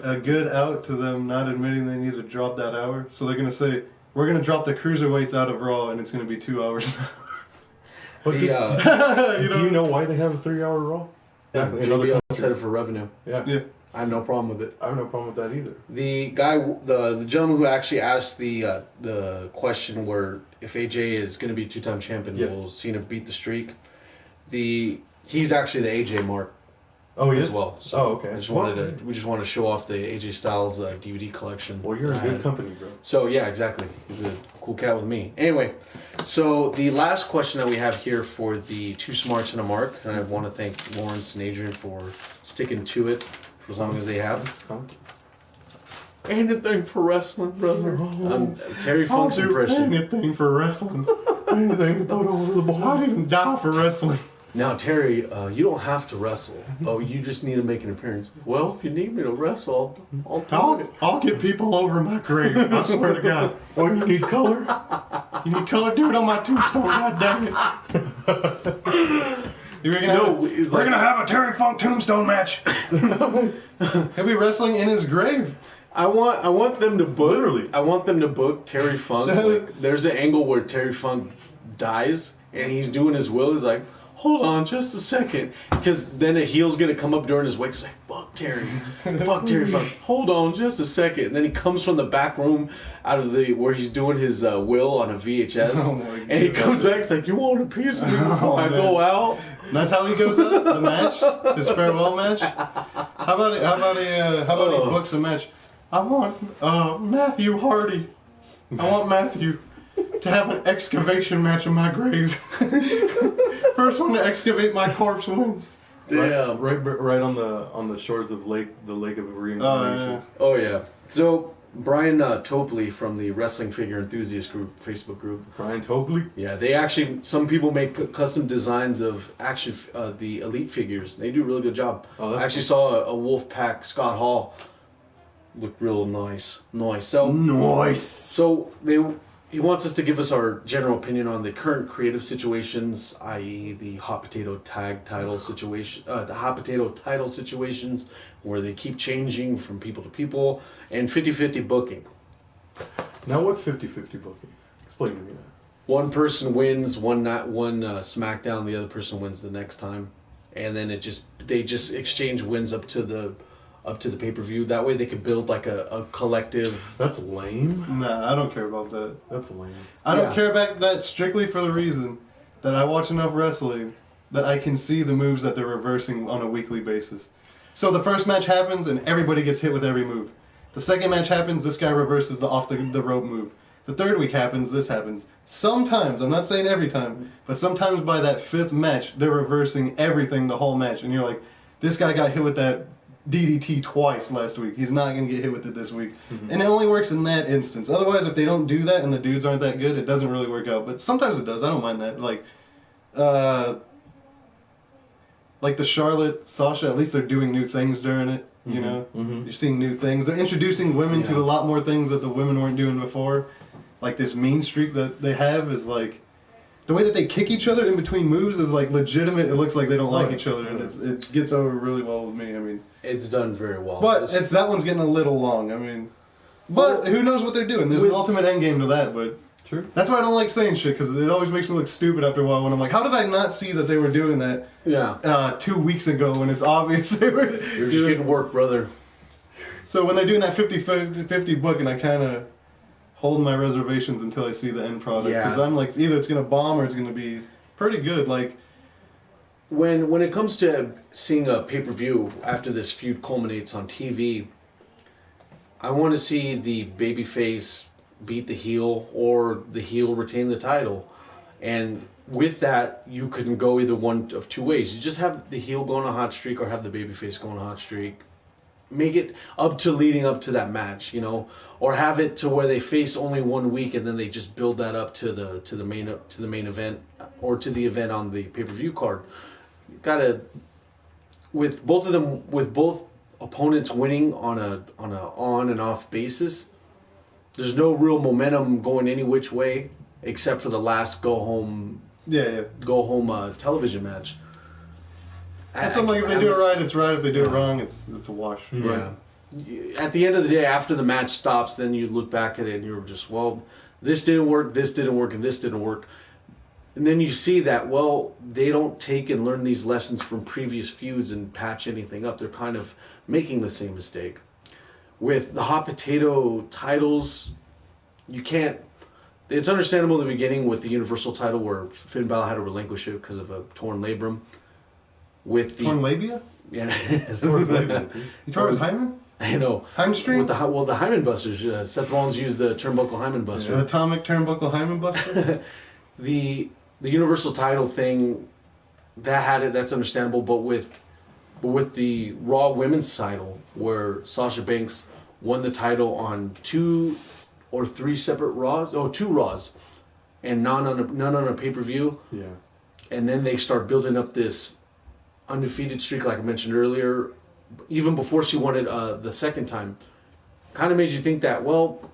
a good out to them not admitting they need to drop that hour. So they're going to say, we're going to drop the cruiserweights out of Raw and it's going to be 2 hours. But The, do you you know why they have a 3-hour Raw? Exactly. In other JBL countries. set it for revenue. Yeah. Yeah. I have no problem with it. I have no problem with that either. The guy, the gentleman who actually asked the question where if AJ is going to be two-time champion, will Cena beat the streak? He's actually the AJ mark. Oh, he as is? well. So okay. We just wanted to show off the AJ Styles DVD collection. Well, you're in good company, bro. So yeah, exactly. He's a cool cat with me. Anyway, so the last question that we have here for the two Smarks and a Mark, and I want to thank Lawrence and Adrian for sticking to it for as long as they have. Anything for wrestling, brother. Terry Funk's impression. Anything for wrestling. Anything to put over the ball. I'd even die for wrestling. Now, Terry, you don't have to wrestle. Oh, you just need to make an appearance. Well, if you need me to wrestle, I'll get people over my grave. I swear to God. Oh, you need color? You need color? Do it on my tombstone. God dang it. We're gonna have a Terry Funk tombstone match. He'll be wrestling in his grave. I want them to book. Literally. I want them to book Terry Funk. Like, there's an angle where Terry Funk dies and he's doing his will. He's like, hold on just a second. Because then a heel's going to come up during his wake. He's like, fuck Terry. Fuck Terry Funk. Hold on just a second. And then he comes from the back room out of where he's doing his will on a VHS. And he comes back. He's like, you want a piece of me before I go out? That's how he goes out, the match? His farewell match? How about he books a match? I want Matthew Hardy. I want Matthew to have an excavation match in my grave. First one to excavate my corpse wins. Damn. Right on the shores of the lake of reincarnation. Oh yeah. So Brian Topley from the Wrestling Figure Enthusiast group, Facebook group. Brian Topley? Yeah, they actually, some people make custom designs of the Elite figures. They do a really good job. I actually saw a Wolfpack Scott Hall. Looked real nice. So he wants us to give us our general opinion on the current creative situations, i.e. the hot potato title situations where they keep changing from people to people, and 50-50 booking. Now what's 50-50 booking? Explain to me that. One person wins one Smackdown, the other person wins the next time, and then they just exchange wins up to the pay-per-view. That way they could build like a collective. That's lame. Nah, I don't care about that. That's lame. I don't care about that strictly for the reason that I watch enough wrestling that I can see the moves that they're reversing on a weekly basis. So the first match happens and everybody gets hit with every move. The second match happens, this guy reverses the off the rope move. The third week happens, this happens. Sometimes, I'm not saying every time, but sometimes by that fifth match, they're reversing everything the whole match. And you're like, this guy got hit with that DDT twice last week. He's not going to get hit with it this week. Mm-hmm. And it only works in that instance. Otherwise, if they don't do that and the dudes aren't that good, it doesn't really work out. But sometimes it does. I don't mind that. Like the Charlotte, Sasha, at least they're doing new things during it. You know? Mm-hmm. You're seeing new things. They're introducing women to a lot more things that the women weren't doing before. Like this mean streak that they have is like... The way that they kick each other in between moves is like legitimate. It looks like they don't like each other, and it gets over really well with me. I mean, it's done very well. But that one's getting a little long. I mean, but who knows what they're doing? There's an ultimate end game to that. But true. That's why I don't like saying shit, because it always makes me look stupid after a while when I'm like, how did I not see that they were doing that? 2 weeks ago when it's obvious they were. You're just getting work, brother. So when they're doing that 50-50 booking, I kind of hold my reservations until I see the end product, because I'm like, either it's gonna bomb or it's gonna be pretty good. Like when it comes to seeing a pay-per-view after this feud culminates on TV, I want to see the babyface beat the heel or the heel retain the title, and with that you can go either one of two ways. You just have the heel go on a hot streak or have the babyface go on a hot streak. Make it up to leading up to that match, you know, or have it to where they face only 1 week and then they just build that up to the main event or to the event on the pay-per-view card. You gotta, with both opponents winning on a on and off basis, there's no real momentum going any which way except for the last go home television match. It's something like if they do it right, it's right. If they do it wrong, it's a wash. Yeah. At the end of the day, after the match stops, then you look back at it and you're just, well, this didn't work, and this didn't work. And then you see that, well, they don't take and learn these lessons from previous feuds and patch anything up. They're kind of making the same mistake. With the hot potato titles, you can't. It's understandable in the beginning with the Universal title where Finn Balor had to relinquish it because of a torn labrum. With the Torn labia? Yeah. Torn labia. You tore his hymen? I know. Hamstring? With the Hymen Busters, Seth Rollins used the turnbuckle Hymen Buster. The atomic turnbuckle hymen buster? the Universal title thing, that had it. That's understandable. But with the Raw Women's title, where Sasha Banks won the title on 2 or 3 separate Raws, 2 Raws, and none on a pay-per-view. Yeah. And then they start building up this undefeated streak, like I mentioned earlier, even before she won it the second time. Kind of made you think that, well,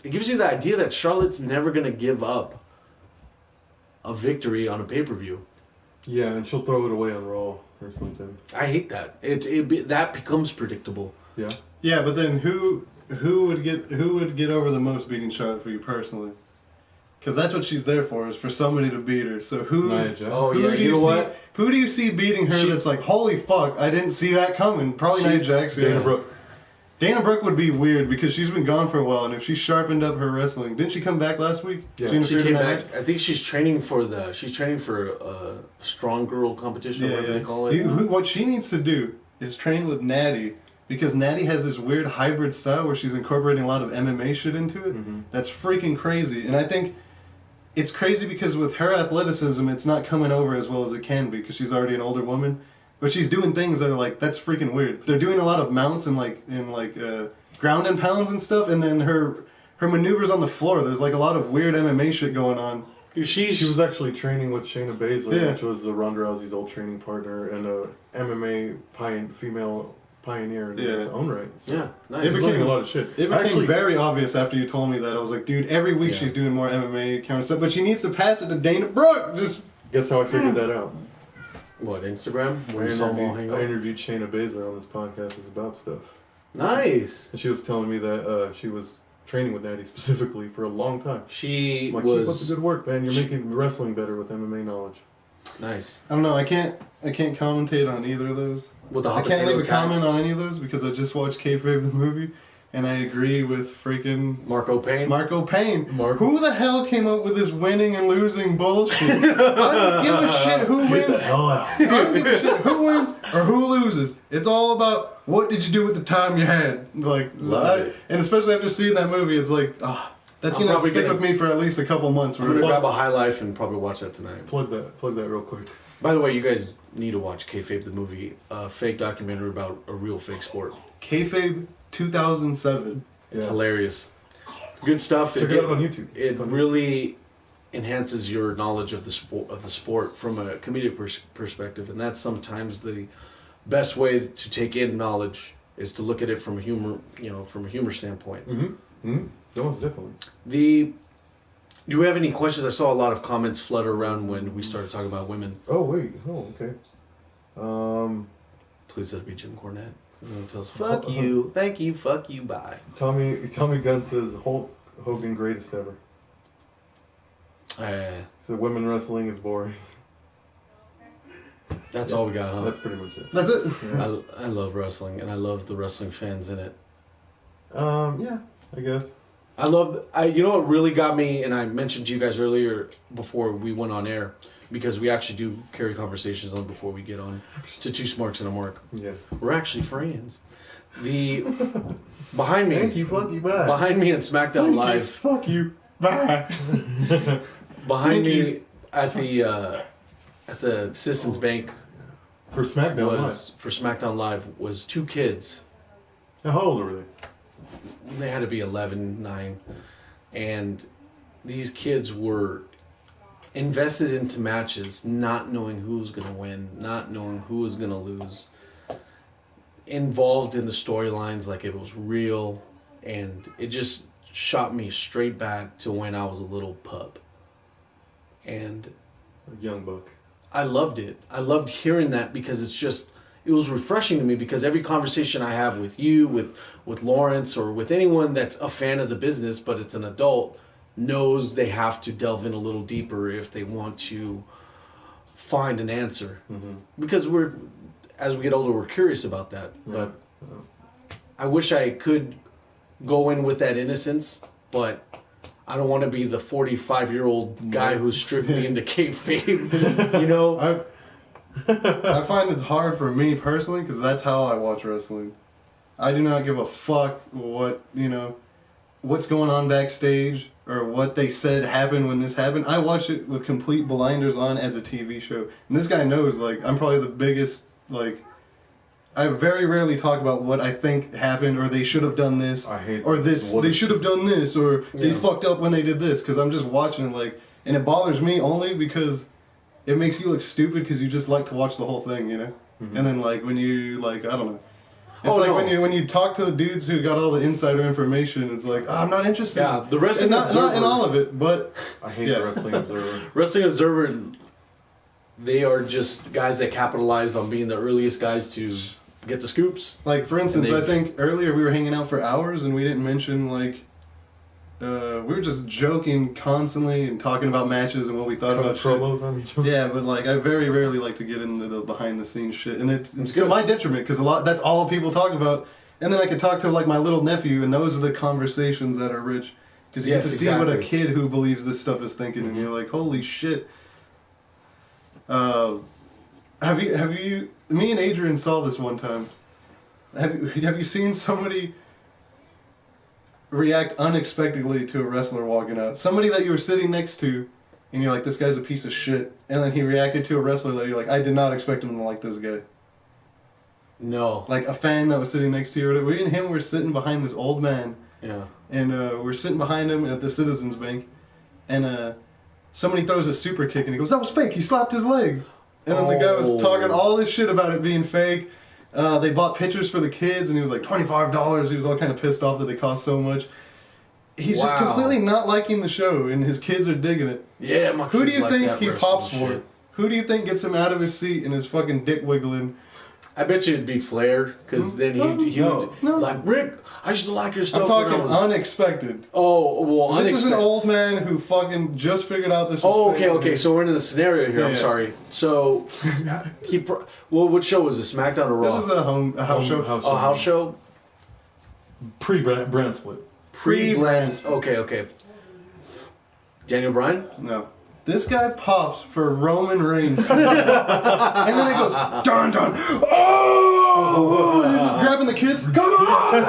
it gives you the idea that Charlotte's never going to give up a victory on a pay-per-view. Yeah, and she'll throw it away on Raw or something. I hate that. That becomes predictable. Yeah. Yeah, but then who would get over the most beating Charlotte for you personally? Because that's what she's there for, is for somebody to beat her. So who? Nia Jax. Oh who yeah, do you know see, what? Who do you see beating her? That's like, holy fuck, I didn't see that coming. Probably Nia Jax. Yeah. Dana Brooke. Dana Brooke would be weird because she's been gone for a while, and if she sharpened up her wrestling, didn't she come back last week? Yeah. She interfered She came in that back. match? I think she's training for a strong girl competition, or whatever they call it. What she needs to do is train with Natty, because Natty has this weird hybrid style where she's incorporating a lot of MMA shit into it. Mm-hmm. That's freaking crazy. And I think it's crazy because with her athleticism, it's not coming over as well as it can be because she's already an older woman. But she's doing things that are like, that's freaking weird. They're doing a lot of mounts and ground and pounds and stuff, and then her maneuvers on the floor. There's like a lot of weird MMA shit going on. She was actually training with Shayna Baszler, Yeah. which was Ronda Rousey's old training partner and a MMA female pioneer in Yeah. its own right. So Yeah, nice. She's learning a lot of shit. It became very obvious after you told me that. I was like, dude, every week Yeah. she's doing more MMA kind of stuff, but she needs to pass it to Dana Brooke. Just Guess how I figured that out? What, Instagram? I Where you saw them all hang out? interviewed Shayna Baszler on this podcast. It's about stuff. Nice. And she was telling me that she was training with Natty specifically for a long time. She I'm like, keep up the was good work, man. You're making wrestling better with MMA knowledge. nice. I don't know. I can't commentate on either of those. With the I hot can't potato leave a tag. comment on any of those because I just watched Kayfabe the movie, and I agree with freaking Marco Payne. Marco Payne. Marco. Who the hell came up with this winning and losing bullshit? I don't give a shit who Get wins. the hell out. I don't give a shit who wins or who loses. It's all about what did you do with the time you had. Like, Love it. and especially after seeing that movie, it's like, that's I'm gonna probably stick gonna- with me for at least a couple months. I'm gonna grab a High Life and probably watch that tonight. Plug that real quick. By the way, you guys need to watch Kayfabe the movie, a fake documentary about a real fake sport. Kayfabe 2007. It's Yeah. hilarious. Good stuff. Check it out on YouTube. It It's on really enhances your knowledge of the sport from a comedic perspective, and that's sometimes the best way to take in knowledge is to look at it from a humor standpoint. Mm-hmm. Mm-hmm. That was definitely. Do you have any questions? I saw a lot of comments flutter around when we started talking about women. Oh wait. Oh okay. Please let it be Jim Cornette. And he tells, fuck you, thank you, fuck you, bye. Tommy Gunn says Hulk Hogan greatest ever. So women wrestling is boring. That's all we got, huh? That's pretty much it. That's it. Yeah. I love wrestling, and I love the wrestling fans in it. Yeah, I guess. You know what really got me, and I mentioned to you guys earlier before we went on air, because we actually do carry conversations on before we get on to Two Smarks and a Mark. Yeah. We're actually friends. Behind me, Thank you, fuck you, bye. behind me in SmackDown Live, Fuck you, bye. behind Thank me you. at the Citizens Bank For SmackDown for SmackDown Live was 2 kids. Live. How old were they? They had to be 11, 9, and these kids were invested into matches, not knowing who was going to win, not knowing who was going to lose, involved in the storylines like it was real, and it just shot me straight back to when I was a little pup. And A young buck. I loved it. I loved hearing that because it was refreshing to me, because every conversation I have with you, with Lawrence, or with anyone that's a fan of the business, but it's an adult, knows they have to delve in a little deeper if they want to find an answer. Mm-hmm. Because as we get older, we're curious about that. Yeah. But I wish I could go in with that innocence, but I don't want to be the 45-year-old guy who's strictly into kayfabe. You know, I find it's hard for me personally because that's how I watch wrestling. I do not give a fuck what what's going on backstage or what they said happened when this happened. I watch it with complete blinders on as a TV show. And this guy knows, like, I'm probably the biggest, like, I very rarely talk about what I think happened or they should have done this. I hate or this, they should have done this or they fucked up when they did this. Because I'm just watching it, like, and it bothers me only because it makes you look stupid because you just like to watch the whole thing, you know? Mm-hmm. And then, like, when you, like, I don't know. It's when you talk to the dudes who got all the insider information, it's like, oh, I'm not interested. Yeah, the Wrestling Observer. Not in all of it, but... I hate the Wrestling Observer. Wrestling Observer, they are just guys that capitalized on being the earliest guys to get the scoops. Like, for instance, I think earlier we were hanging out for hours and we didn't mention, like... we were just joking constantly and talking about matches and what we thought about promos on each other. Yeah, but like I very rarely like to get into the behind the scenes shit, and it's to my detriment because that's all people talk about. And then I could talk to like my little nephew, and those are the conversations that are rich because you get to see what a kid who believes this stuff is thinking, and you're like, holy shit. Have you? Me and Adrian saw this one time. Have you seen somebody react unexpectedly to a wrestler walking out? Somebody that you were sitting next to, and you're like, this guy's a piece of shit. And then he reacted to a wrestler that you're like, I did not expect him to like this guy. No. Like a fan that was sitting next to you. We and him were sitting behind this old man. Yeah. And we're sitting behind him at the Citizens Bank. And somebody throws a super kick, and he goes, that was fake. He slapped his leg. And then the guy was talking all this shit about it being fake. They bought pictures for the kids, and he was like, $25. He was all kind of pissed off that they cost so much. He's just completely not liking the show, and his kids are digging it. Yeah, my Who do you like think he pops for? Who do you think gets him out of his seat and his fucking dick wiggling? I bet you it'd be Flair, because then he would like, Rick, I used to like your stuff. I'm talking unexpected. Oh, well, this is an old man who fucking just figured out this. Oh, okay. So we're into the scenario here. I'm sorry. So, what show was this? Smackdown or Raw? This is a house show. A house show? Pre-brand split. Pre-brand. Okay. Daniel Bryan? No. This guy pops for Roman Reigns. And then it goes, dun dun. Oh! And he's grabbing the kids. Come on!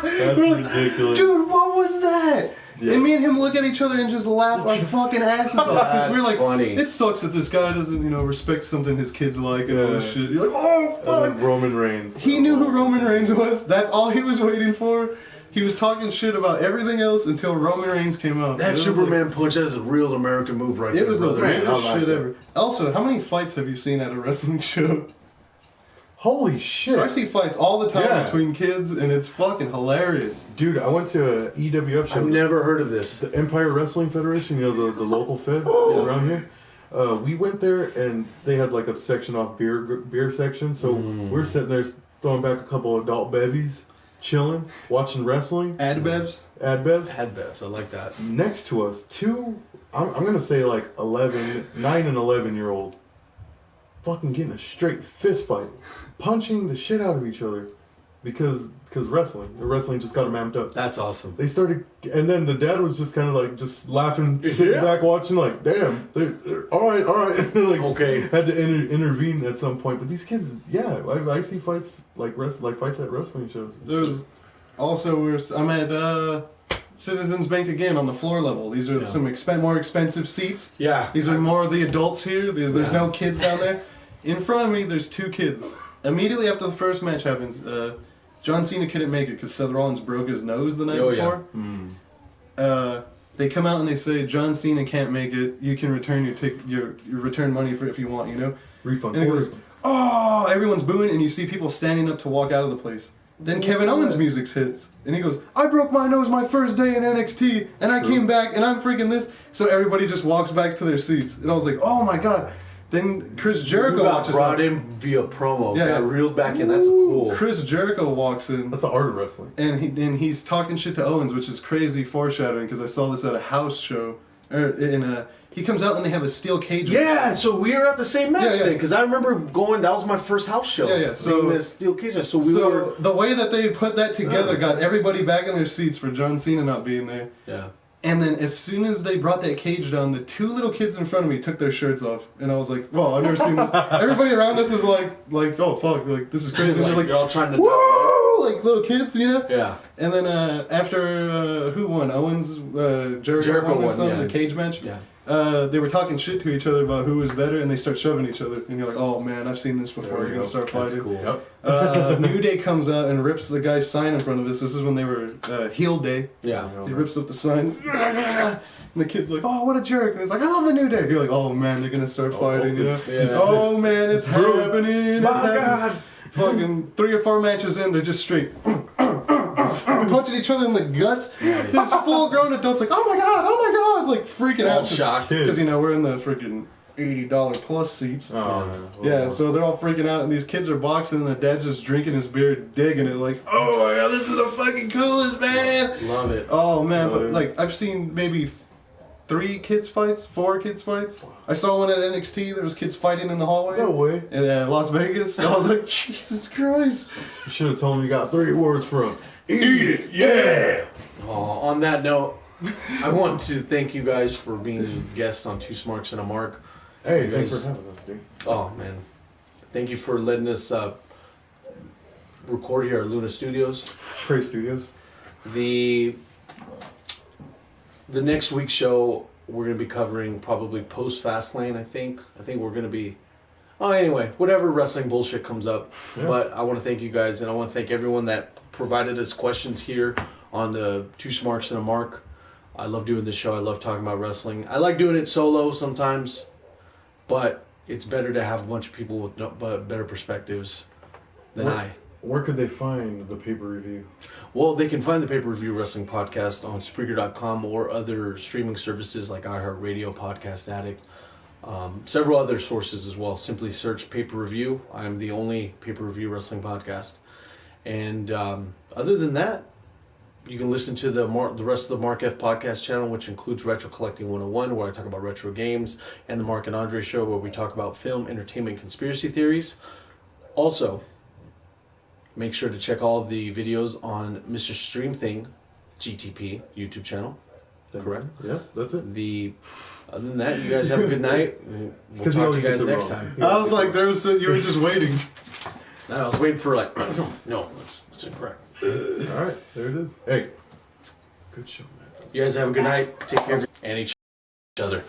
That's ridiculous. Dude, what was that? Yeah. And me and him look at each other and just laugh our fucking asses off. Because we're like, funny. It sucks that this guy doesn't, respect something his kids like and all this shit. You're like, oh, fuck. Like Roman Reigns. He knew who Roman Reigns was. That's all he was waiting for. He was talking shit about everything else until Roman Reigns came out. That Superman punch, that is a real American move right there. It was the weirdest shit ever. Also, how many fights have you seen at a wrestling show? Holy shit. I see fights all the time between kids, and it's fucking hilarious. Dude, I went to a EWF show. I've never heard of this. The Empire Wrestling Federation, the local fed around here. We went there, and they had like a section off beer section, so we're sitting there throwing back a couple adult bevies. Chilling, watching wrestling. Adbevs, I like that. Next to us, I'm gonna say like 9 and 11-year-old, fucking getting a straight fist fight, punching the shit out of each other, because wrestling just got them amped up. That's awesome. They started, and then the dad was just kind of like just laughing, sitting back watching, like, damn, they're all right, like, okay, had to intervene at some point. But these kids, I see fights like fights at wrestling shows. There's also I'm at Citizens Bank again on the floor level. These are some more expensive seats. Yeah, these are more the adults here. There's no kids down there. In front of me, there's 2 kids. Immediately after the first match happens, John Cena couldn't make it because Seth Rollins broke his nose the night before. Yeah. They come out and they say, John Cena can't make it. You can return your return money for if you want, Refund. And it goes, oh, everyone's booing, and you see people standing up to walk out of the place. Then Kevin Owens' music hits, and he goes, I broke my nose my first day in NXT, and I came back, and I'm freaking this. So everybody just walks back to their seats. And I was like, oh my god. Then Chris Jericho watches brought in via promo. Yeah, got reeled back in. That's cool. Chris Jericho walks in. That's the art of wrestling. And he's talking shit to Owens, which is crazy foreshadowing because I saw this at a house show. He comes out and they have a steel cage. Yeah, so we were at the same match Yeah. then, because I remember going. That was my first house show. Yeah. Seeing this steel cage. So we were. The way that they put that together got everybody back in their seats for John Cena not being there. Yeah. And then as soon as they brought that cage down, the two little kids in front of me took their shirts off, and I was like, "Whoa, I've never seen this." Everybody around us is like, "Oh fuck, like this is crazy." And they're like, you're all trying to. "Whoa!" Like little kids, you know? Yeah. And then after who won? Owens, Jericho won or something. yeah. The cage match. Yeah. They were talking shit to each other about who was better, and they start shoving each other. And you're like, "Oh man, I've seen this before." You're gonna start fighting. That's cool. New Day comes out and rips the guy's sign in front of us. This is when they were heel day. Yeah. He rips up the sign. And the kid's like, "Oh, what a jerk!" And he's like, "I love the New Day." You're like, "Oh man, they're gonna start fighting." You know? Oh man, it's happening. My it's happening. God. Fucking 3 or 4 matches in, they're just straight punching each other in the guts. Nice. There's full-grown adults like, "Oh my god!" Like freaking All out. shocked. Because we're in the freaking $80 plus seats. Yeah, so they're all freaking out, and these kids are boxing, and the dad's just drinking his beer, digging it, like, "Oh my god, this is the fucking coolest, man!" Love it. Oh man, but like I've seen maybe 3 kids fights, 4 kids fights. I saw one at NXT. There was kids fighting in the hallway. No way. In Las Vegas. I was like, Jesus Christ! You should have told him you got 3 words from. Eat it, yeah. On that note, I want to thank you guys for being guests on Two Smarks and a Mark. Hey, You thanks guys- for having us, dude. Oh man, thank you for letting us record here at Luna Studios. Praise Studios. The next week's show we're gonna be covering probably post Fastlane. I think we're gonna be. Oh, anyway, whatever wrestling bullshit comes up. Yeah. But I want to thank you guys, and I want to thank everyone that provided us questions here on the Two Smarks and a Mark. I love doing this show. I love talking about wrestling. I like doing it solo sometimes, but it's better to have a bunch of people with better perspectives than I. Where could they find the paper review? Well, they can find the Pay-Per-View Wrestling Podcast on Spreaker.com or other streaming services like iHeartRadio, Podcast Addict, several other sources as well. Simply search Pay-Per-View. I'm the only Pay-Per-View Wrestling Podcast. And other than that, you can listen to the rest of the Mark F Podcast channel, which includes Retro Collecting 101, where I talk about retro games, and the Mark and Andre Show, where we talk about film, entertainment, conspiracy theories. Also, make sure to check all the videos on Mr.StreamThing, GTP, YouTube channel. Correct? Yeah, that's it. Other than that, you guys have a good night. We'll 'Cause he talk to always you guys gets it next wrong. time. I was like, you were just waiting. No, I was waiting for no, that's incorrect. All right, there it is. Hey, good show, man. You guys have a good night. Take care of and each other.